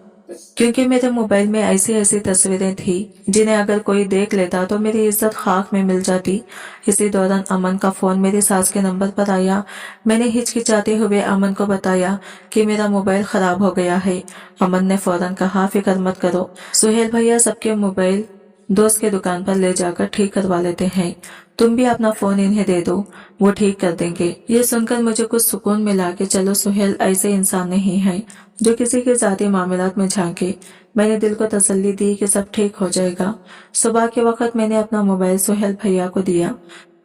क्योंकि मेरे मोबाइल में ऐसी ऐसी तस्वीरें थी जिन्हें अगर कोई देख लेता तो मेरी इज्जत खाक में मिल जाती। इसी दौरान अमन का फोन मेरी सास के नंबर पर आया। मैंने हिचकिचाते हुए अमन को बताया कि मेरा मोबाइल खराब हो गया है। अमन ने फौरन कहा, फिक्र मत करो, सुहेल भैया सबके मोबाइल दोस्त के दुकान पर ले जाकर ठीक करवा लेते हैं। तुम भी अपना फोन इन्हें दे दो, वो ठीक कर देंगे। ये सुनकर मुझे कुछ सुकून मिला कि चलो सुहेल ऐसे इंसान नहीं है जो किसी के जाती मामलात में झांके। मैंने दिल को तसल्ली दी कि सब ठीक हो जाएगा। सुबह के वक्त मैंने अपना मोबाइल सुहेल भैया को दिया।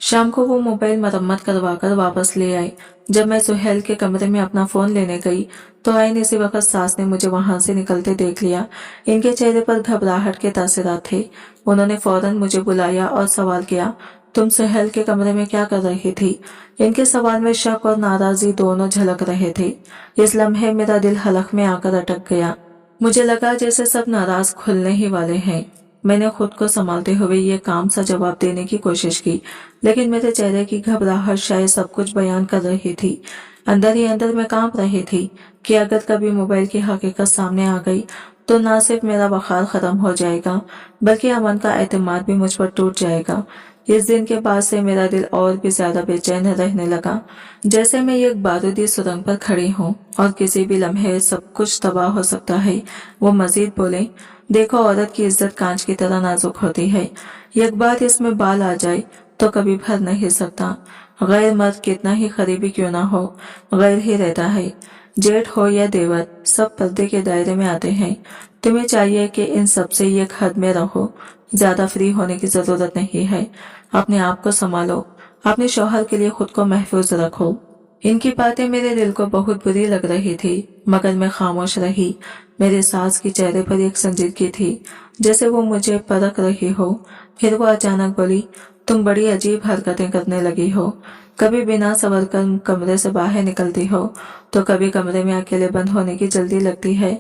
शाम को वो मोबाइल मरम्मत करवा कर वापस ले आए। जब मैं सुहेल के कमरे में अपना फोन लेने गई तो आईन इसी वक्त सास ने मुझे वहां से निकलते देख लिया। इनके चेहरे पर घबराहट के तासरात थे। उन्होंने फौरन मुझे बुलाया और सवाल किया, तुम सुहेल के कमरे में क्या कर रही थी? इनके सवाल में शक और नाराजगी दोनों झलक रहे थे। इस लम्हे मेरा दिल हलक में आकर अटक गया। मुझे लगा जैसे सब नाराज खुलने ही वाले हैं। मैंने खुद को संभालते हुए ये काम सा जवाब देने की कोशिश की, लेकिन मेरे चेहरे की घबराहट शायद सब कुछ बयान कर रही थी। अंदर ही अंदर मैं कांप रही थी कि अगर कभी मोबाइल की हकीकत सामने आ गई तो न सिर्फ मेरा वखार खत्म हो जाएगा, बल्कि अमन का एतमाद भी मुझ पर टूट जाएगा। इस दिन के बाद से मेरा दिल और भी ज्यादा बेचैन रहने लगा, जैसे मैं एक बारूदी सुरंग पर खड़ी हूँ और किसी भी लम्हे सब कुछ तबाह हो सकता है। वो मजीद बोले, देखो औरत की इज्जत कांच की तरह नाजुक होती है। एक बार इसमें बाल आ जाए तो कभी भर नहीं सकता। गैर मर्द कितना ही करीबी क्यों ना हो, गैर ही रहता है। जेठ हो या देवर, सब पर्दे के दायरे में आते हैं। तुम्हें चाहिए कि इन सबसे एक हद में रहो। ज्यादा फ्री होने की जरूरत नहीं है। अपने आप को संभालो, अपने शौहर के लिए खुद को महफूज रखो। इनकी बातें मेरे दिल को बहुत बुरी लग रही थी, मगर मैं खामोश रही। मेरे सास के चेहरे पर एक संजीदगी थी, जैसे वो मुझे परख रही हो। फिर वो अचानक बोली, तुम बड़ी अजीब हरकतें करने लगी हो। कभी बिना सबर कर कमरे से बाहर निकलती हो, तो कभी कमरे में अकेले बंद होने की जल्दी लगती है।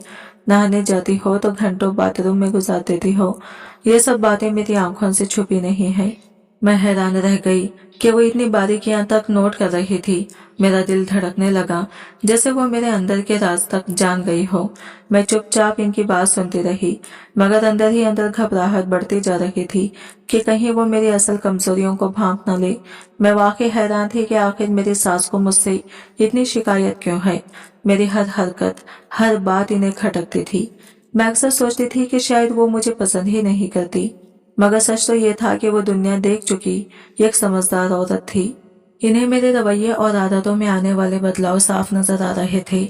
नहाने जाती हो तो घंटों बाथरूम में गुजार देती हो। ये सब बातें मेरी आंखों से छुपी नहीं है। मैं हैरान रह गई कि वो इतनी बारीकियां तक नोट कर रही थी। मेरा दिल धड़कने लगा, जैसे वो मेरे अंदर के राज तक जान गई हो। मैं चुपचाप इनकी बात सुनती रही, मगर अंदर ही अंदर घबराहट बढ़ती जा रही थी कि कहीं वो मेरी असल कमजोरियों को भांप न ले। मैं वाकई हैरान थी कि आखिर मेरी सास को मुझसे इतनी शिकायत क्यों है। मेरी हर हरकत, हर बात इन्हें खटकती थी। मैं अक्सर सोचती थी कि शायद वो मुझे पसंद ही नहीं करती, मगर सच तो ये था कि वो दुनिया देख चुकी एक समझदार औरत थी। इन्हें मेरे रवैये और आदतों में आने वाले बदलाव साफ नजर आ रहे थे।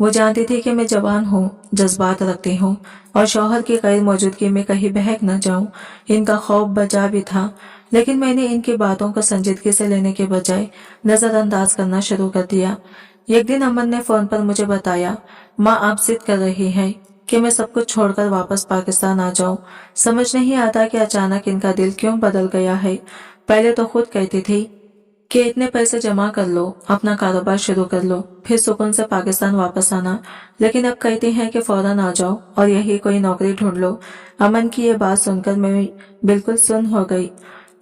वो जानती थी कि मैं जवान हूँ, जज्बात रखती हूँ और शौहर की गैर मौजूदगी में कहीं बहक न जाऊं। इनका खौफ बचा भी था, लेकिन मैंने इनकी बातों को संजीदगी से लेने के बजाय नजरअंदाज करना शुरू कर दिया। एक दिन अमन ने फोन पर मुझे बताया, माँ आप जिद कर रही है कि मैं सब कुछ छोड़कर वापस पाकिस्तान आ जाऊं। समझ नहीं आता कि अचानक इनका दिल क्यों बदल गया है। पहले तो खुद कहती थी कि इतने पैसे जमा कर लो, अपना कारोबार शुरू कर लो, फिर सुकून से पाकिस्तान वापस आना, लेकिन अब कहती हैं कि फौरन आ जाओ और यही कोई नौकरी ढूंढ लो। अमन की ये बात सुनकर मैं बिल्कुल सुन्न हो गई।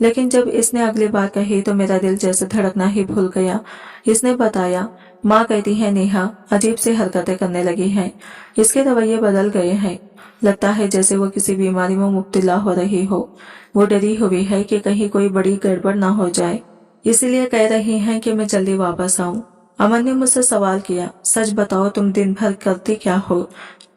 लेकिन जब इसने अगली बात कही तो मेरा दिल जैसे धड़कना ही भूल गया। इसने बताया, माँ कहती है नेहा अजीब सी हरकतें करने लगी है, इसके रवैये बदल गए हैं, लगता है जैसे वो किसी बीमारी में मुब्तला हो रही हो। वो डरी हुई है कि कहीं कोई बड़ी गड़बड़ ना हो जाए, इसीलिए कह रही हैं कि मैं जल्दी वापस आऊं। अमन ने मुझसे सवाल किया, सच बताओ तुम दिन भर करती क्या हो?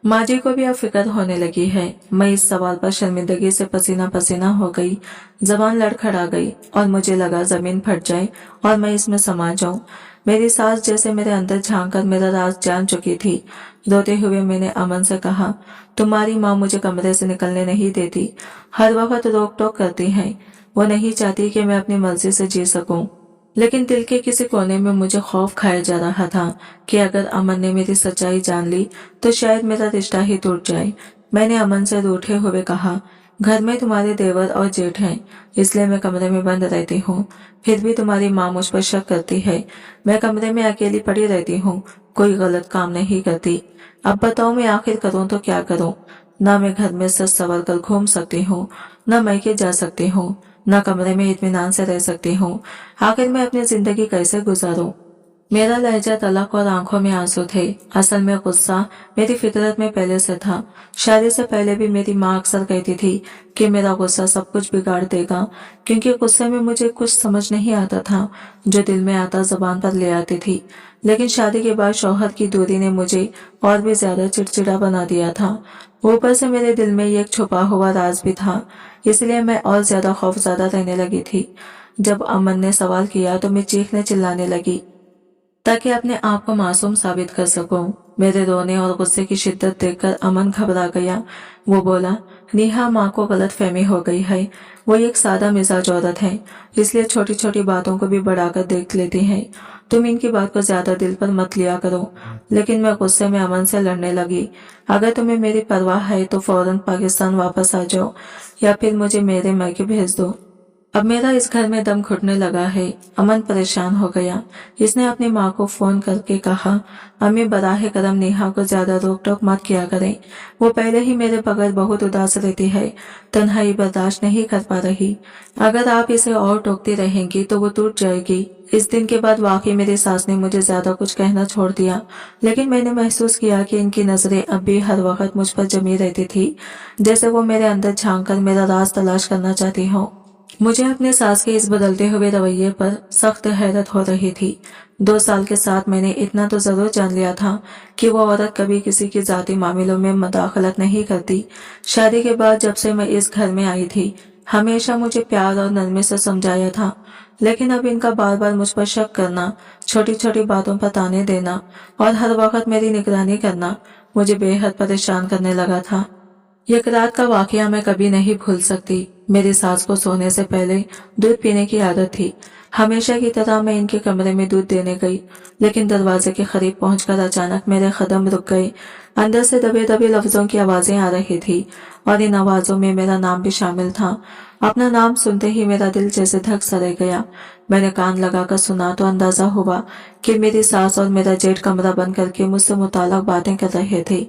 माँ जी को भी अब फिक्र होने लगी है। मैं इस सवाल पर शर्मिंदगी से पसीना पसीना हो गई, जबान लड़खड़ा गई और मुझे लगा जमीन फट जाए और मैं इसमें समा जाऊं। मेरी सास जैसे मेरे अंदर झांक कर मेरा राज जान चुकी थी। रोते हुए मैंने अमन से कहा, तुम्हारी माँ मुझे कमरे से निकलने नहीं देती, हर वक्त रोक टोक करती है। वो नहीं चाहती कि मैं अपनी मर्जी से जी सकूं। लेकिन दिल के किसी कोने में मुझे खौफ खाया जा रहा था कि अगर अमन ने मेरी सच्चाई जान ली तो शायद मेरा रिश्ता ही टूट जाए। मैंने अमन से रूठे हुए कहा, घर में तुम्हारे देवर और जेठ हैं, इसलिए मैं कमरे में बंद रहती हूँ। फिर भी तुम्हारी माँ मुझ पर शक करती है। मैं कमरे में अकेली पड़ी रहती हूँ, कोई गलत काम नहीं करती। अब बताओ मैं आखिर करूँ तो क्या करूँ? ना मैं घर में सच संवर कर घूम सकती हूँ, न मैके जा सकती हूँ, न कमरे में इत्मीनान से रह सकती हूँ। आखिर मैं अपनी जिंदगी कैसे गुजारूं? मेरा लहजा तलक और आंखों में आंसू थे। असल में गुस्सा मेरी फितरत में पहले से था। शादी से पहले भी मेरी माँ अक्सर कहती थी कि मेरा गुस्सा सब कुछ बिगाड़ देगा, क्योंकि गुस्से में मुझे कुछ समझ नहीं आता था, जो दिल में आता जबान पर ले आती थी। लेकिन शादी के बाद शौहर की दूरी ने मुझे और भी ज्यादा चिड़चिड़ा बना दिया था। ऊपर से मेरे दिल में एक छुपा हुआ राज भी था, इसलिए मैं और ज्यादा खौफजदा रहने लगी थी। जब अमन ने सवाल किया तो मैं चीखने चिल्लाने लगी ताकि अपने आप को मासूम साबित कर सकूं। मेरे रोने और गुस्से की शिद्दत देखकर अमन घबरा गया। वो बोला, नेहा माँ को गलत फहमी हो गई है। वो एक सादा मिजाज औरत है, इसलिए छोटी छोटी बातों को भी बढ़ाकर देख लेती है। तुम इनकी बात को ज्यादा दिल पर मत लिया करो। लेकिन मैं गुस्से में अमन से लड़ने लगी, अगर तुम्हें मेरी परवाह है तो फौरन पाकिस्तान वापस आ जाओ या फिर मुझे मेरे मायके भेज दो। अब मेरा इस घर में दम घुटने लगा है। अमन परेशान हो गया। इसने अपनी माँ को फोन करके कहा, अम्मी बराह करम नेहा को ज्यादा रोक टोक मत किया करें। वो पहले ही मेरे बगैर बहुत उदास रहती है, तन्हाई बर्दाश्त नहीं कर पा रही। अगर आप इसे और टोकती रहेंगी तो वो टूट जाएगी। इस दिन के बाद वाकई मेरी सास ने मुझे ज्यादा कुछ कहना छोड़ दिया, लेकिन मैंने महसूस किया कि इनकी नजरें अब भी हर वक्त मुझ पर जमी रहती थी, जैसे वो मेरे अंदर झांक कर मेरा राज तलाश करना चाहती हो। मुझे अपने सास के इस बदलते हुए रवैये पर सख्त हैरत हो रही थी। 2 साल के साथ मैंने इतना तो जरूर जान लिया था कि वो औरत कभी किसी के जाती मामलों में मदाखलत नहीं करती। शादी के बाद जब से मैं इस घर में आई थी, हमेशा मुझे प्यार और नरमी से समझाया था, लेकिन अब इनका बार बार मुझ पर शक करना, छोटी छोटी बातों पर ताने देना और हर वक्त मेरी निगरानी करना मुझे बेहद परेशान करने लगा था। एक रात का वाकया मैं कभी नहीं भूल सकती। मेरी सास को सोने से पहले दूध पीने की आदत थी। हमेशा की तरह मैं इनके कमरे में दूध देने गई, लेकिन दरवाजे के करीब पहुंचकर अचानक मेरे कदम रुक गए। अंदर से दबे दबे लफ्जों की आवाजें आ रही थी और इन आवाजों में मेरा नाम भी शामिल था। अपना नाम सुनते ही मेरा दिल जैसे धक सा रह गया। मैंने कान लगाकर सुना तो अंदाजा हुआ कि मेरी सास और मेरा जेठ कमरा बंद करके मुझसे मुताल्लिक बातें कर रहे थे।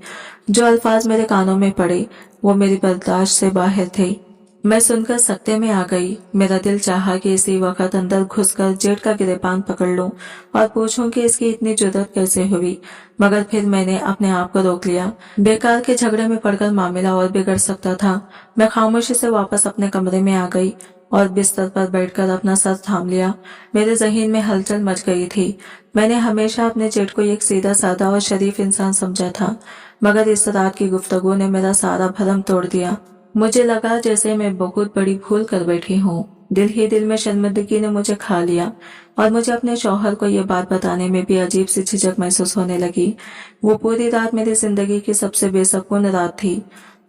जो अल्फाज मेरे कानों में पड़े वो मेरी बर्दाश्त से बाहर थे। मैं सुनकर सकते में आ गई। मेरा दिल चाहा कि इसी वक्त अंदर घुसकर जेठ का गिरेबान पकड़ लूं और पूछूं कि इसकी इतनी जुर्रत कैसे हुई, मगर फिर मैंने अपने आप को रोक लिया। बेकार के झगड़े में पड़कर मामला और बिगड़ सकता था। मैं खामोशी से वापस अपने कमरे में आ गई और बिस्तर पर बैठकर अपना सर थाम लिया। मेरे जहन में हलचल मच गई थी। मैंने हमेशा अपने जेठ को एक सीधा साधा और शरीफ इंसान समझा था, मगर इस रात की गुफ्तगू ने मेरा सारा भरम तोड़ दिया। मुझे लगा जैसे मैं बहुत बड़ी भूल कर बैठी हूँ। दिल ही दिल में शर्मिंदगी ने मुझे खा लिया और मुझे अपने शौहर को ये बात बताने में भी अजीब सी झिझक महसूस होने लगी। वो पूरी रात मेरी जिंदगी की सबसे बेसुकून रात थी।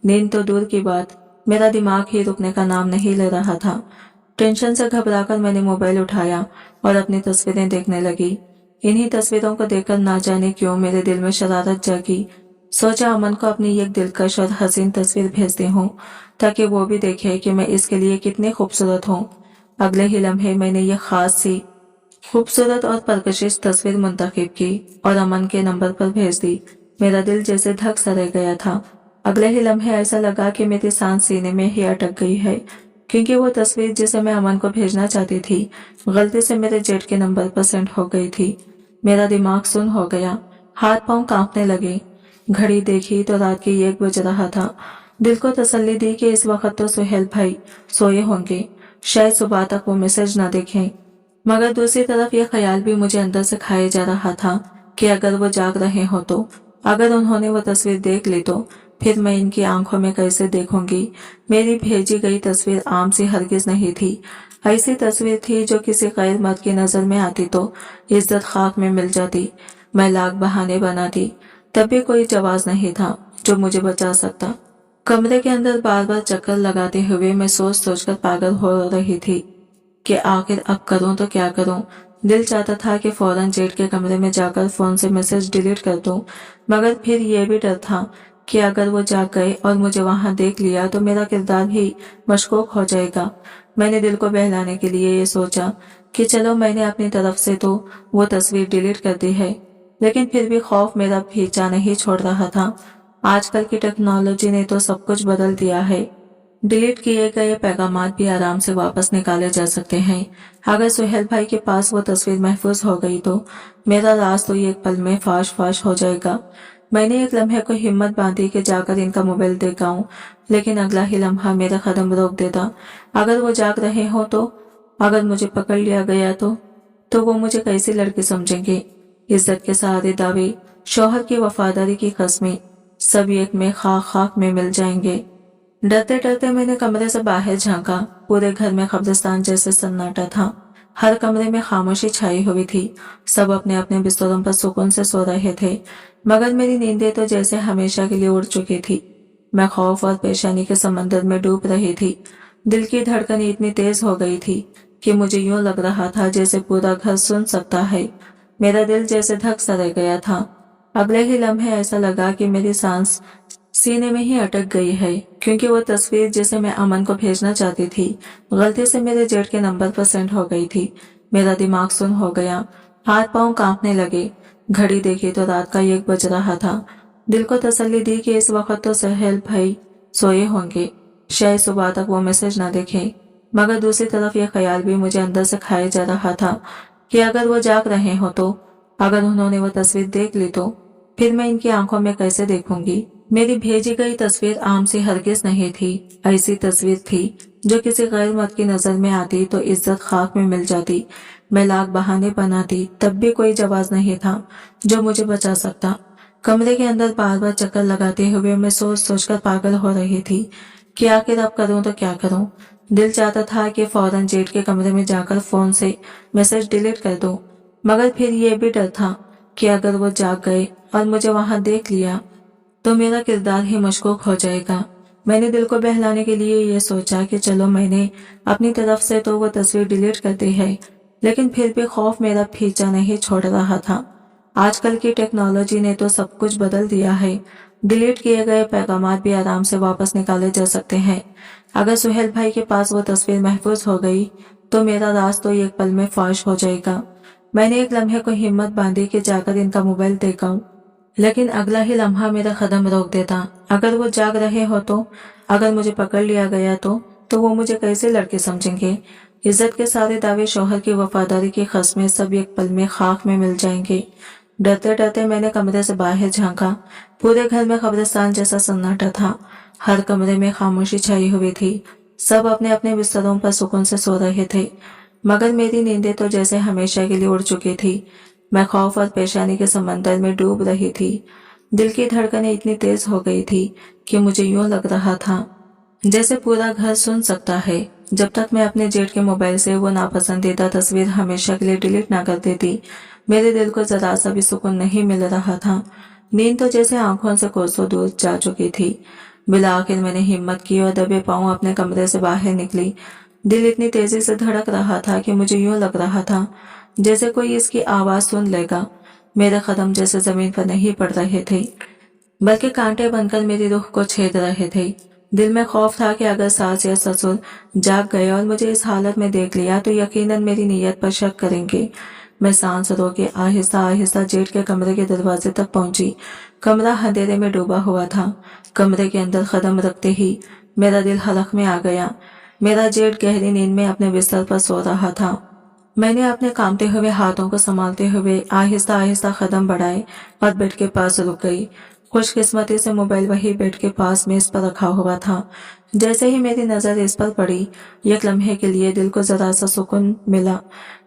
नींद तो दूर की बात, मेरा दिमाग ही रुकने का नाम नहीं ले रहा था। टेंशन से घबराकर मैंने मोबाइल उठाया और अपनी तस्वीरें देखने लगी। इन्हीं तस्वीरों को देखकर ना जाने क्यों मेरे दिल में शरारत जागी। सोचा अमन को अपनी एक दिलकश और हसीन तस्वीर भेजती हूँ ताकि वो भी देखे कि मैं इसके लिए कितनी खूबसूरत हूँ। अगले ही लम्हे मैंने ये खास सी खूबसूरत और परकशिश तस्वीर मुंतखब की और अमन के नंबर पर भेज दी। मेरा दिल जैसे धक सा रह गया था। अगले ही लम्हे ऐसा लगा कि मेरी सांस सीने में ही अटक गई है। क्योंकि वो तस्वीर जिसे मैं अमन को भेजना चाहती थी गलती से मेरे जेट के नंबर पर सेंड हो गई थी। मेरा दिमाग सुन्न हो गया, हाथ पांव कांपने लगे। घड़ी देखी तो रात के 1 बज रहा था। दिल को तसल्ली दी कि इस वक्त तो सुहेल भाई सोए होंगे, शायद सुबह तक वो मैसेज ना देखें। मगर दूसरी तरफ यह ख्याल भी मुझे अंदर से खाए जा रहा था कि अगर वो जाग रहे हो तो, अगर उन्होंने वो तस्वीर देख ली तो फिर मैं इनकी आंखों में कैसे देखूंगी। मेरी भेजी गई तस्वीर आम सी हरगिज नहीं थी, ऐसी तस्वीर थी जो किसी गैर मर्द की नजर में आती तो इज्जत खाक में मिल जाती। मैं लाख बहाने बनाती, तब भी कोई जवाब नहीं था जो मुझे बचा सकता। कमरे के अंदर बार बार चक्कर लगाते हुए मैं सोच सोचकर पागल हो रही थी कि आखिर अब करूं तो क्या करूं। दिल चाहता था कि फौरन जेठ के कमरे में जाकर फोन से मैसेज डिलीट कर दूं, मगर फिर यह भी डर था कि अगर वो जाग गए और मुझे वहां देख लिया तो मेरा किरदार ही मशकूक हो जाएगा। मैंने दिल को बहलाने के लिए ये सोचा कि चलो मैंने अपनी तरफ से तो वो तस्वीर डिलीट कर दी है, लेकिन फिर भी खौफ मेरा पीछा नहीं छोड़ रहा था। आजकल की टेक्नोलॉजी ने तो सब कुछ बदल दिया है। डिलीट किए गए पैगामात भी आराम से वापस निकाले जा सकते हैं। अगर सुहेल भाई के पास वो तस्वीर महफूज हो गई तो मेरा राज तो एक पल में फाश फाश हो जाएगा। मैंने एक लम्हे को हिम्मत बांधी कि जाकर इनका मोबाइल देखाऊं, लेकिन अगला ही लम्हा मेरा कदम रोक देता। अगर वो जाग रहे हो तो, अगर मुझे पकड़ लिया गया तो वो मुझे कैसी लड़की समझेंगे। इज्जत के सारे दावे, शौहर की वफादारी की कस्में सब एक में खाक खाक में मिल जाएंगे। डरते डरते मैंने कमरे से बाहर झांका। पूरे घर में कब्रिस्तान जैसे सन्नाटा था। हर कमरे में खामोशी छाई हुई थी। सब अपने अपने बिस्तरों पर सुकून से सो रहे थे, मगर मेरी नींदें तो जैसे हमेशा के लिए उड़ चुकी थी। मैं खौफ और परेशानी के समंदर में डूब रही थी। दिल की धड़कन इतनी तेज हो गई थी कि मुझे यूं लग रहा था जैसे पूरा घर सुन सकता है। मेरा दिल जैसे धक सा रह गया था। अगले ही लम्हे ऐसा लगा कि मेरी सांस सीने में ही अटक गई है, क्योंकि वो तस्वीर जिसे मैं अमन को भेजना चाहती थी गलती से मेरे जेट के नंबर पर सेंड हो गई थी। मेरा दिमाग सुन्न हो गया, हाथ पांव कांपने लगे। घड़ी देखी तो रात का 1 बज रहा था। दिल को तसल्ली दी कि इस वक्त तो सुहेल भाई सोए होंगे, शायद सुबह तक वो मैसेज ना देखें। मगर दूसरी तरफ यह ख्याल भी मुझे अंदर से खाए जा रहा था कि अगर वो जाग रहे हो तो, अगर उन्होंने वो तस्वीर देख ली तो फिर मैं इनकी आंखों में कैसे देखूंगी। मेरी भेजी गई तस्वीर आम सी हरगिज नहीं थी, ऐसी तस्वीर थी जो किसी गैर मर्द की नजर में आती तो इज्जत खाक में मिल जाती। मैं लाख बहाने बनाती, तब भी कोई जवाब नहीं था जो मुझे बचा सकता। कमरे के अंदर बार बार चक्कर लगाते हुए मैं सोच सोचकर पागल हो रही थी कि आखिर अब करूं तो क्या करूं। दिल चाहता था कि फौरन जेठ के कमरे में जाकर फोन से मैसेज डिलीट कर दूं, मगर फिर यह भी डर था कि अगर वो जाग गए और मुझे वहां देख लिया तो मेरा किरदार ही मशकूक हो जाएगा। मैंने दिल को बहलाने के लिए ये सोचा कि चलो मैंने अपनी तरफ से तो वो तस्वीर डिलीट कर दी है, लेकिन फिर भी खौफ मेरा पीछा नहीं छोड़ रहा था। आजकल की टेक्नोलॉजी ने तो सब कुछ बदल दिया है। डिलीट किए गए पैगामात भी आराम से वापस निकाले जा सकते हैं। अगर सुहेल भाई के पास वो तस्वीर महफूज हो गई तो मेरा राज तो एक पल में फाश हो जाएगा। मैंने एक लम्हे को हिम्मत बांधी कि जाकर इनका मोबाइल देखाऊं, लेकिन अगला ही लम्हा मेरा कदम रोक देता। अगर वो जाग रहे हो तो, अगर मुझे पकड़ लिया गया तो वो मुझे कैसे लड़के समझेंगे। इज्जत के सारे दावे, शौहर की वफादारी की कस्में सब एक पल में खाक में मिल जाएंगे। डरते डरते मैंने कमरे से बाहर झांका। पूरे घर में कब्रिस्तान जैसा सन्नाटा था। हर कमरे में खामोशी छाई हुई थी। सब अपने अपने बिस्तरों पर सुकून से सो रहे थे, मगर मेरी नींदें तो जैसे हमेशा के लिए उड़ चुकी थी। मैं खौफ और परेशानी के समंदर में डूब रही थी। दिल की धड़कनें इतनी तेज हो गई थी कि मुझे यूं लग रहा था जैसे पूरा घर सुन सकता है। जब तक मैं अपने जेठ के मोबाइल से वो नापसंदीदा तस्वीर हमेशा के लिए डिलीट ना कर देती, मेरे दिल को जरा सा भी सुकून नहीं मिल रहा था। नींद तो जैसे आंखों से कोसों दूर जा चुकी थी। बिला आखिर मैंने हिम्मत की और दबे पांव अपने कमरे से बाहर निकली। दिल इतनी तेजी से धड़क रहा था कि मुझे यूं लग रहा था जैसे कोई इसकी आवाज सुन लेगा। मेरे कदम जैसे जमीन पर नहीं पड़ रहे थे, बल्कि कांटे बनकर मेरी रूह को छेद रहे थे। दिल में खौफ था कि अगर सास या ससुर जाग गए और मुझे इस हालत में देख लिया तो यकीनन मेरी नीयत पर शक करेंगे। मैं सांस रोके आहिस्ता आहिस्ता जेठ के कमरे के दरवाजे तक पहुंची। कमरा अंधेरे में डूबा हुआ था। कमरे के अंदर कदम रखते ही मेरा दिल हलक में आ गया। मेरा जेठ गहरी नींद में अपने बिस्तर पर सो रहा था। मैंने अपने कांपते हुए हाथों को संभालते हुए आहिस्ता आहिस्ता कदम बढ़ाए और बेड के पास रुक गई। खुशकिस्मती से मोबाइल वही बेड के पास मेज पर रखा हुआ था। जैसे ही मेरी नजर इस पर पड़ी, एक लम्हे के लिए दिल को जरा सा सुकून मिला।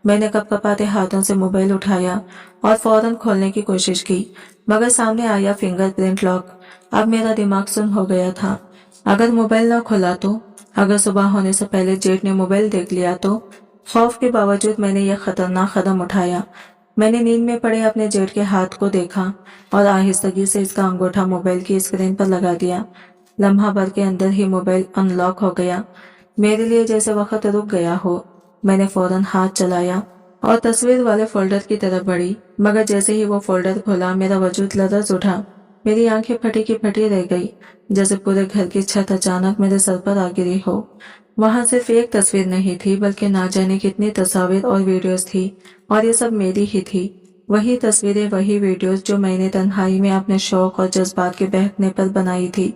मैंने कपकपाते हाथों से मोबाइल उठाया और फौरन खोलने की कोशिश की, मगर सामने आया फिंगरप्रिंट लॉक। अब मेरा दिमाग सुन्न हो गया था। अगर मोबाइल न खुला तो, अगर सुबह होने से पहले जेठ ने मोबाइल देख लिया तो। खौफ के बावजूद मैंने यह खतरनाक कदम उठाया। मैंने नींद में पड़े अपने जेठ के हाथ को देखा और आहिस्तगी से इसका अंगूठा मोबाइल की स्क्रीन पर लगा दिया। लम्हा भर के अंदर ही मोबाइल अनलॉक हो गया। मेरे लिए जैसे वक्त रुक गया हो। मैंने फौरन हाथ चलाया और तस्वीर वाले फोल्डर की तरफ बढ़ी, मगर जैसे ही वो फोल्डर खोला मेरा वजूद लरज उठा। मेरी आंखें फटी की फटी रह गई, जैसे पूरे घर की छत अचानक मेरे सर पर आ गिरी हो। वहां सिर्फ एक तस्वीर नहीं थी, बल्कि ना जाने कितनी तस्वीर और वीडियोस थी, और ये सब मेरी ही थी। वही तस्वीरें, वही वीडियोस जो मैंने तन्हाई में अपने शौक और जज्बात के बहकने पर बनाई थी।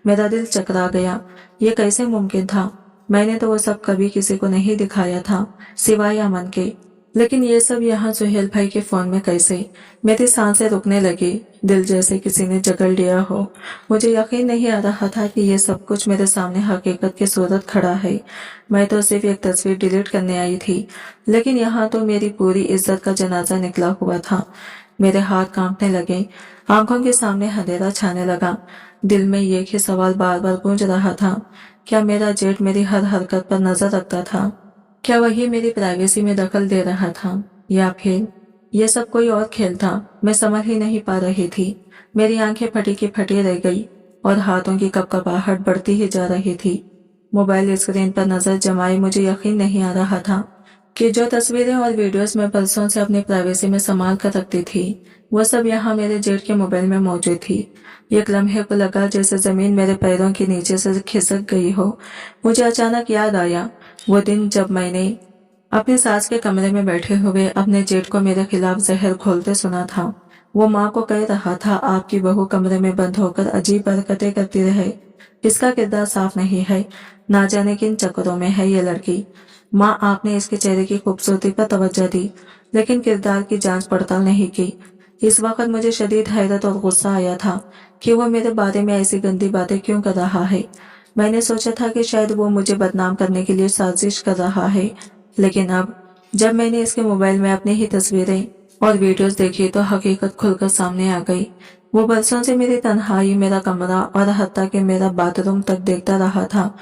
मेरा दिल चकरा गया। ये कैसे मुमकिन था? मैंने तो वो सब कभी किसी को नहीं दिखाया था, सिवाय अमन के। लेकिन ये सब यहाँ सुहेल भाई के फोन में कैसे? मेरी सांसें रुकने लगी, दिल जैसे किसी ने जकड़ लिया हो। मुझे यकीन नहीं आ रहा था कि ये सब कुछ मेरे सामने हकीकत की सूरत खड़ा है। मैं तो सिर्फ एक तस्वीर डिलीट करने आई थी, लेकिन यहाँ तो मेरी पूरी इज्जत का जनाजा निकला हुआ था। मेरे हाथ कांपने लगे, आंखों के सामने अंधेरा छाने लगा। दिल में एक ही सवाल बार बार गूंज रहा था, क्या मेरा जेठ मेरी हर हरकत पर नजर रखता था? क्या वही मेरी प्राइवेसी में दखल दे रहा था, या फिर ये सब कोई और खेल था? मैं समझ ही नहीं पा रही थी। मेरी आंखें फटी की फटी रह गई और हाथों की कपकपाहट बढ़ती ही जा रही थी। मोबाइल स्क्रीन पर नजर जमाए मुझे यकीन नहीं आ रहा था कि जो तस्वीरें और वीडियोस मैं बरसों से अपनी प्राइवेसी में संभाल कर रखती थी, वो सब यहाँ मेरे जेठ के मोबाइल में मौजूद थी। एक लम्हे को लगा जैसे जमीन मेरे पैरों के नीचे से खिसक गई हो। मुझे अचानक याद आया वो दिन जब मैंने अपने सास के कमरे में बैठे हुए अपने जेठ को मेरे खिलाफ जहर घोलते सुना था। वो माँ को कह रहा था, आपकी बहू कमरे में बंद होकर अजीब हरकतें करती रहे, इसका किरदार साफ नहीं है, ना जाने किन चक्करों में है ये लड़की। माँ, आपने इसके चेहरे की खूबसूरती पर तवज्जो दी, लेकिन किरदार की जांच पड़ताल नहीं की। इस वक्त मुझे शदीद हैरत और गुस्सा आया था कि वो मेरे बारे में ऐसी गंदी बातें क्यों कर रहा है। मैंने सोचा था कि शायद वो मुझे बदनाम करने के लिए साजिश कर रहा है, लेकिन अब जब मैंने इसके मोबाइल में अपनी ही तस्वीरें और वीडियोस देखी तो हकीकत खुलकर सामने आ गई। वो बरसों से मेरी तन्हाई, मेरा कमरा और हत्ता कि मेरा बाथरूम तक देखता रहा था।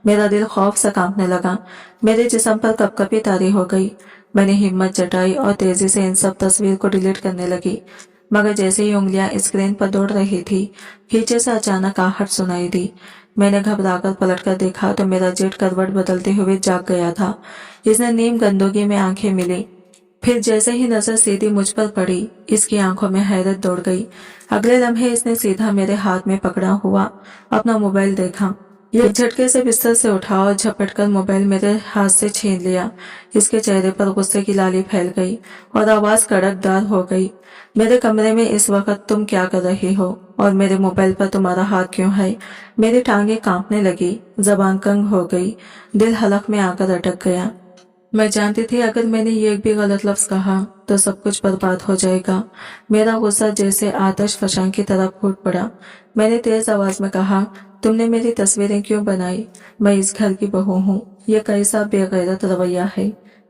मेरा दिल खौफ से कांपने लगा, मेरे जिस्म पर कपकपी तारी हो गई। मैंने हिम्मत जुटाई और तेजी से इन सब तस्वीर को डिलीट करने लगी, मगर जैसे ही उंगलियां स्क्रीन पर दौड़ रही थी, पीछे से अचानक आहट सुनाई दी। मैंने घबराकर पलटकर देखा तो मेरा जेठ करवट बदलते हुए जाग गया था। इसने नीम गंदगी में आंखें मिली, फिर जैसे ही नजर सीधी मुझ पर पड़ी, इसकी आंखों में हैरत दौड़ गई। अगले लम्हे इसने सीधा मेरे हाथ में पकड़ा हुआ अपना मोबाइल देखा। ये झटके से बिस्तर से उठा और झपटकर मोबाइल मेरे हाथ से छीन लिया। इसके चेहरे पर गुस्से की लाली फैल गई और आवाज कड़कदार हो गई, मेरे कमरे में इस वक्त तुम क्या कर रही हो और मेरे मोबाइल पर तुम्हारा हाथ क्यों है? मेरी टांगें कांपने लगी, जबान कंग हो गई, दिल हलक में आकर अटक गया। मैं जानती थी अगर मैंने एक भी गलत लफ्ज कहा तो सब कुछ बर्बाद हो जाएगा। मेरा गुस्सा जैसे आतश फशां की तरह फूट पड़ा। मैंने तेज आवाज में कहा, तुमने मेरी तस्वीरें क्यों बनाई? मैं इस घर की बहू हूँ। ये कैसा बेगैरत रवैया है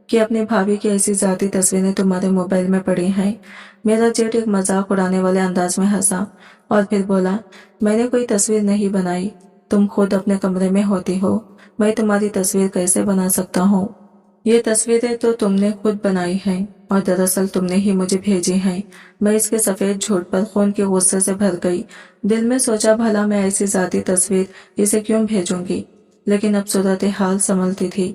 कि अपनी भाभी की ऐसी जाती तस्वीरें तुम्हारे मोबाइल में पड़ी हैं। मेरा जेठ एक मजाक उड़ाने वाले अंदाज में हंसा और फिर बोला, मैंने कोई तस्वीर नहीं बनाई, तुम खुद अपने कमरे में होती हो, मैं तुम्हारी तस्वीर कैसे बना सकता हूँ? ये तस्वीरें तो तुमने खुद बनाई हैं और दरअसल तुमने ही मुझे भेजी हैं। मैं इसके सफेद झूठ पर खून के गुस्से से भर गई। दिल में सोचा, भला मैं ऐसी जाती तस्वीर इसे क्यों भेजूंगी, लेकिन अब सूरत हाल संभलती थी।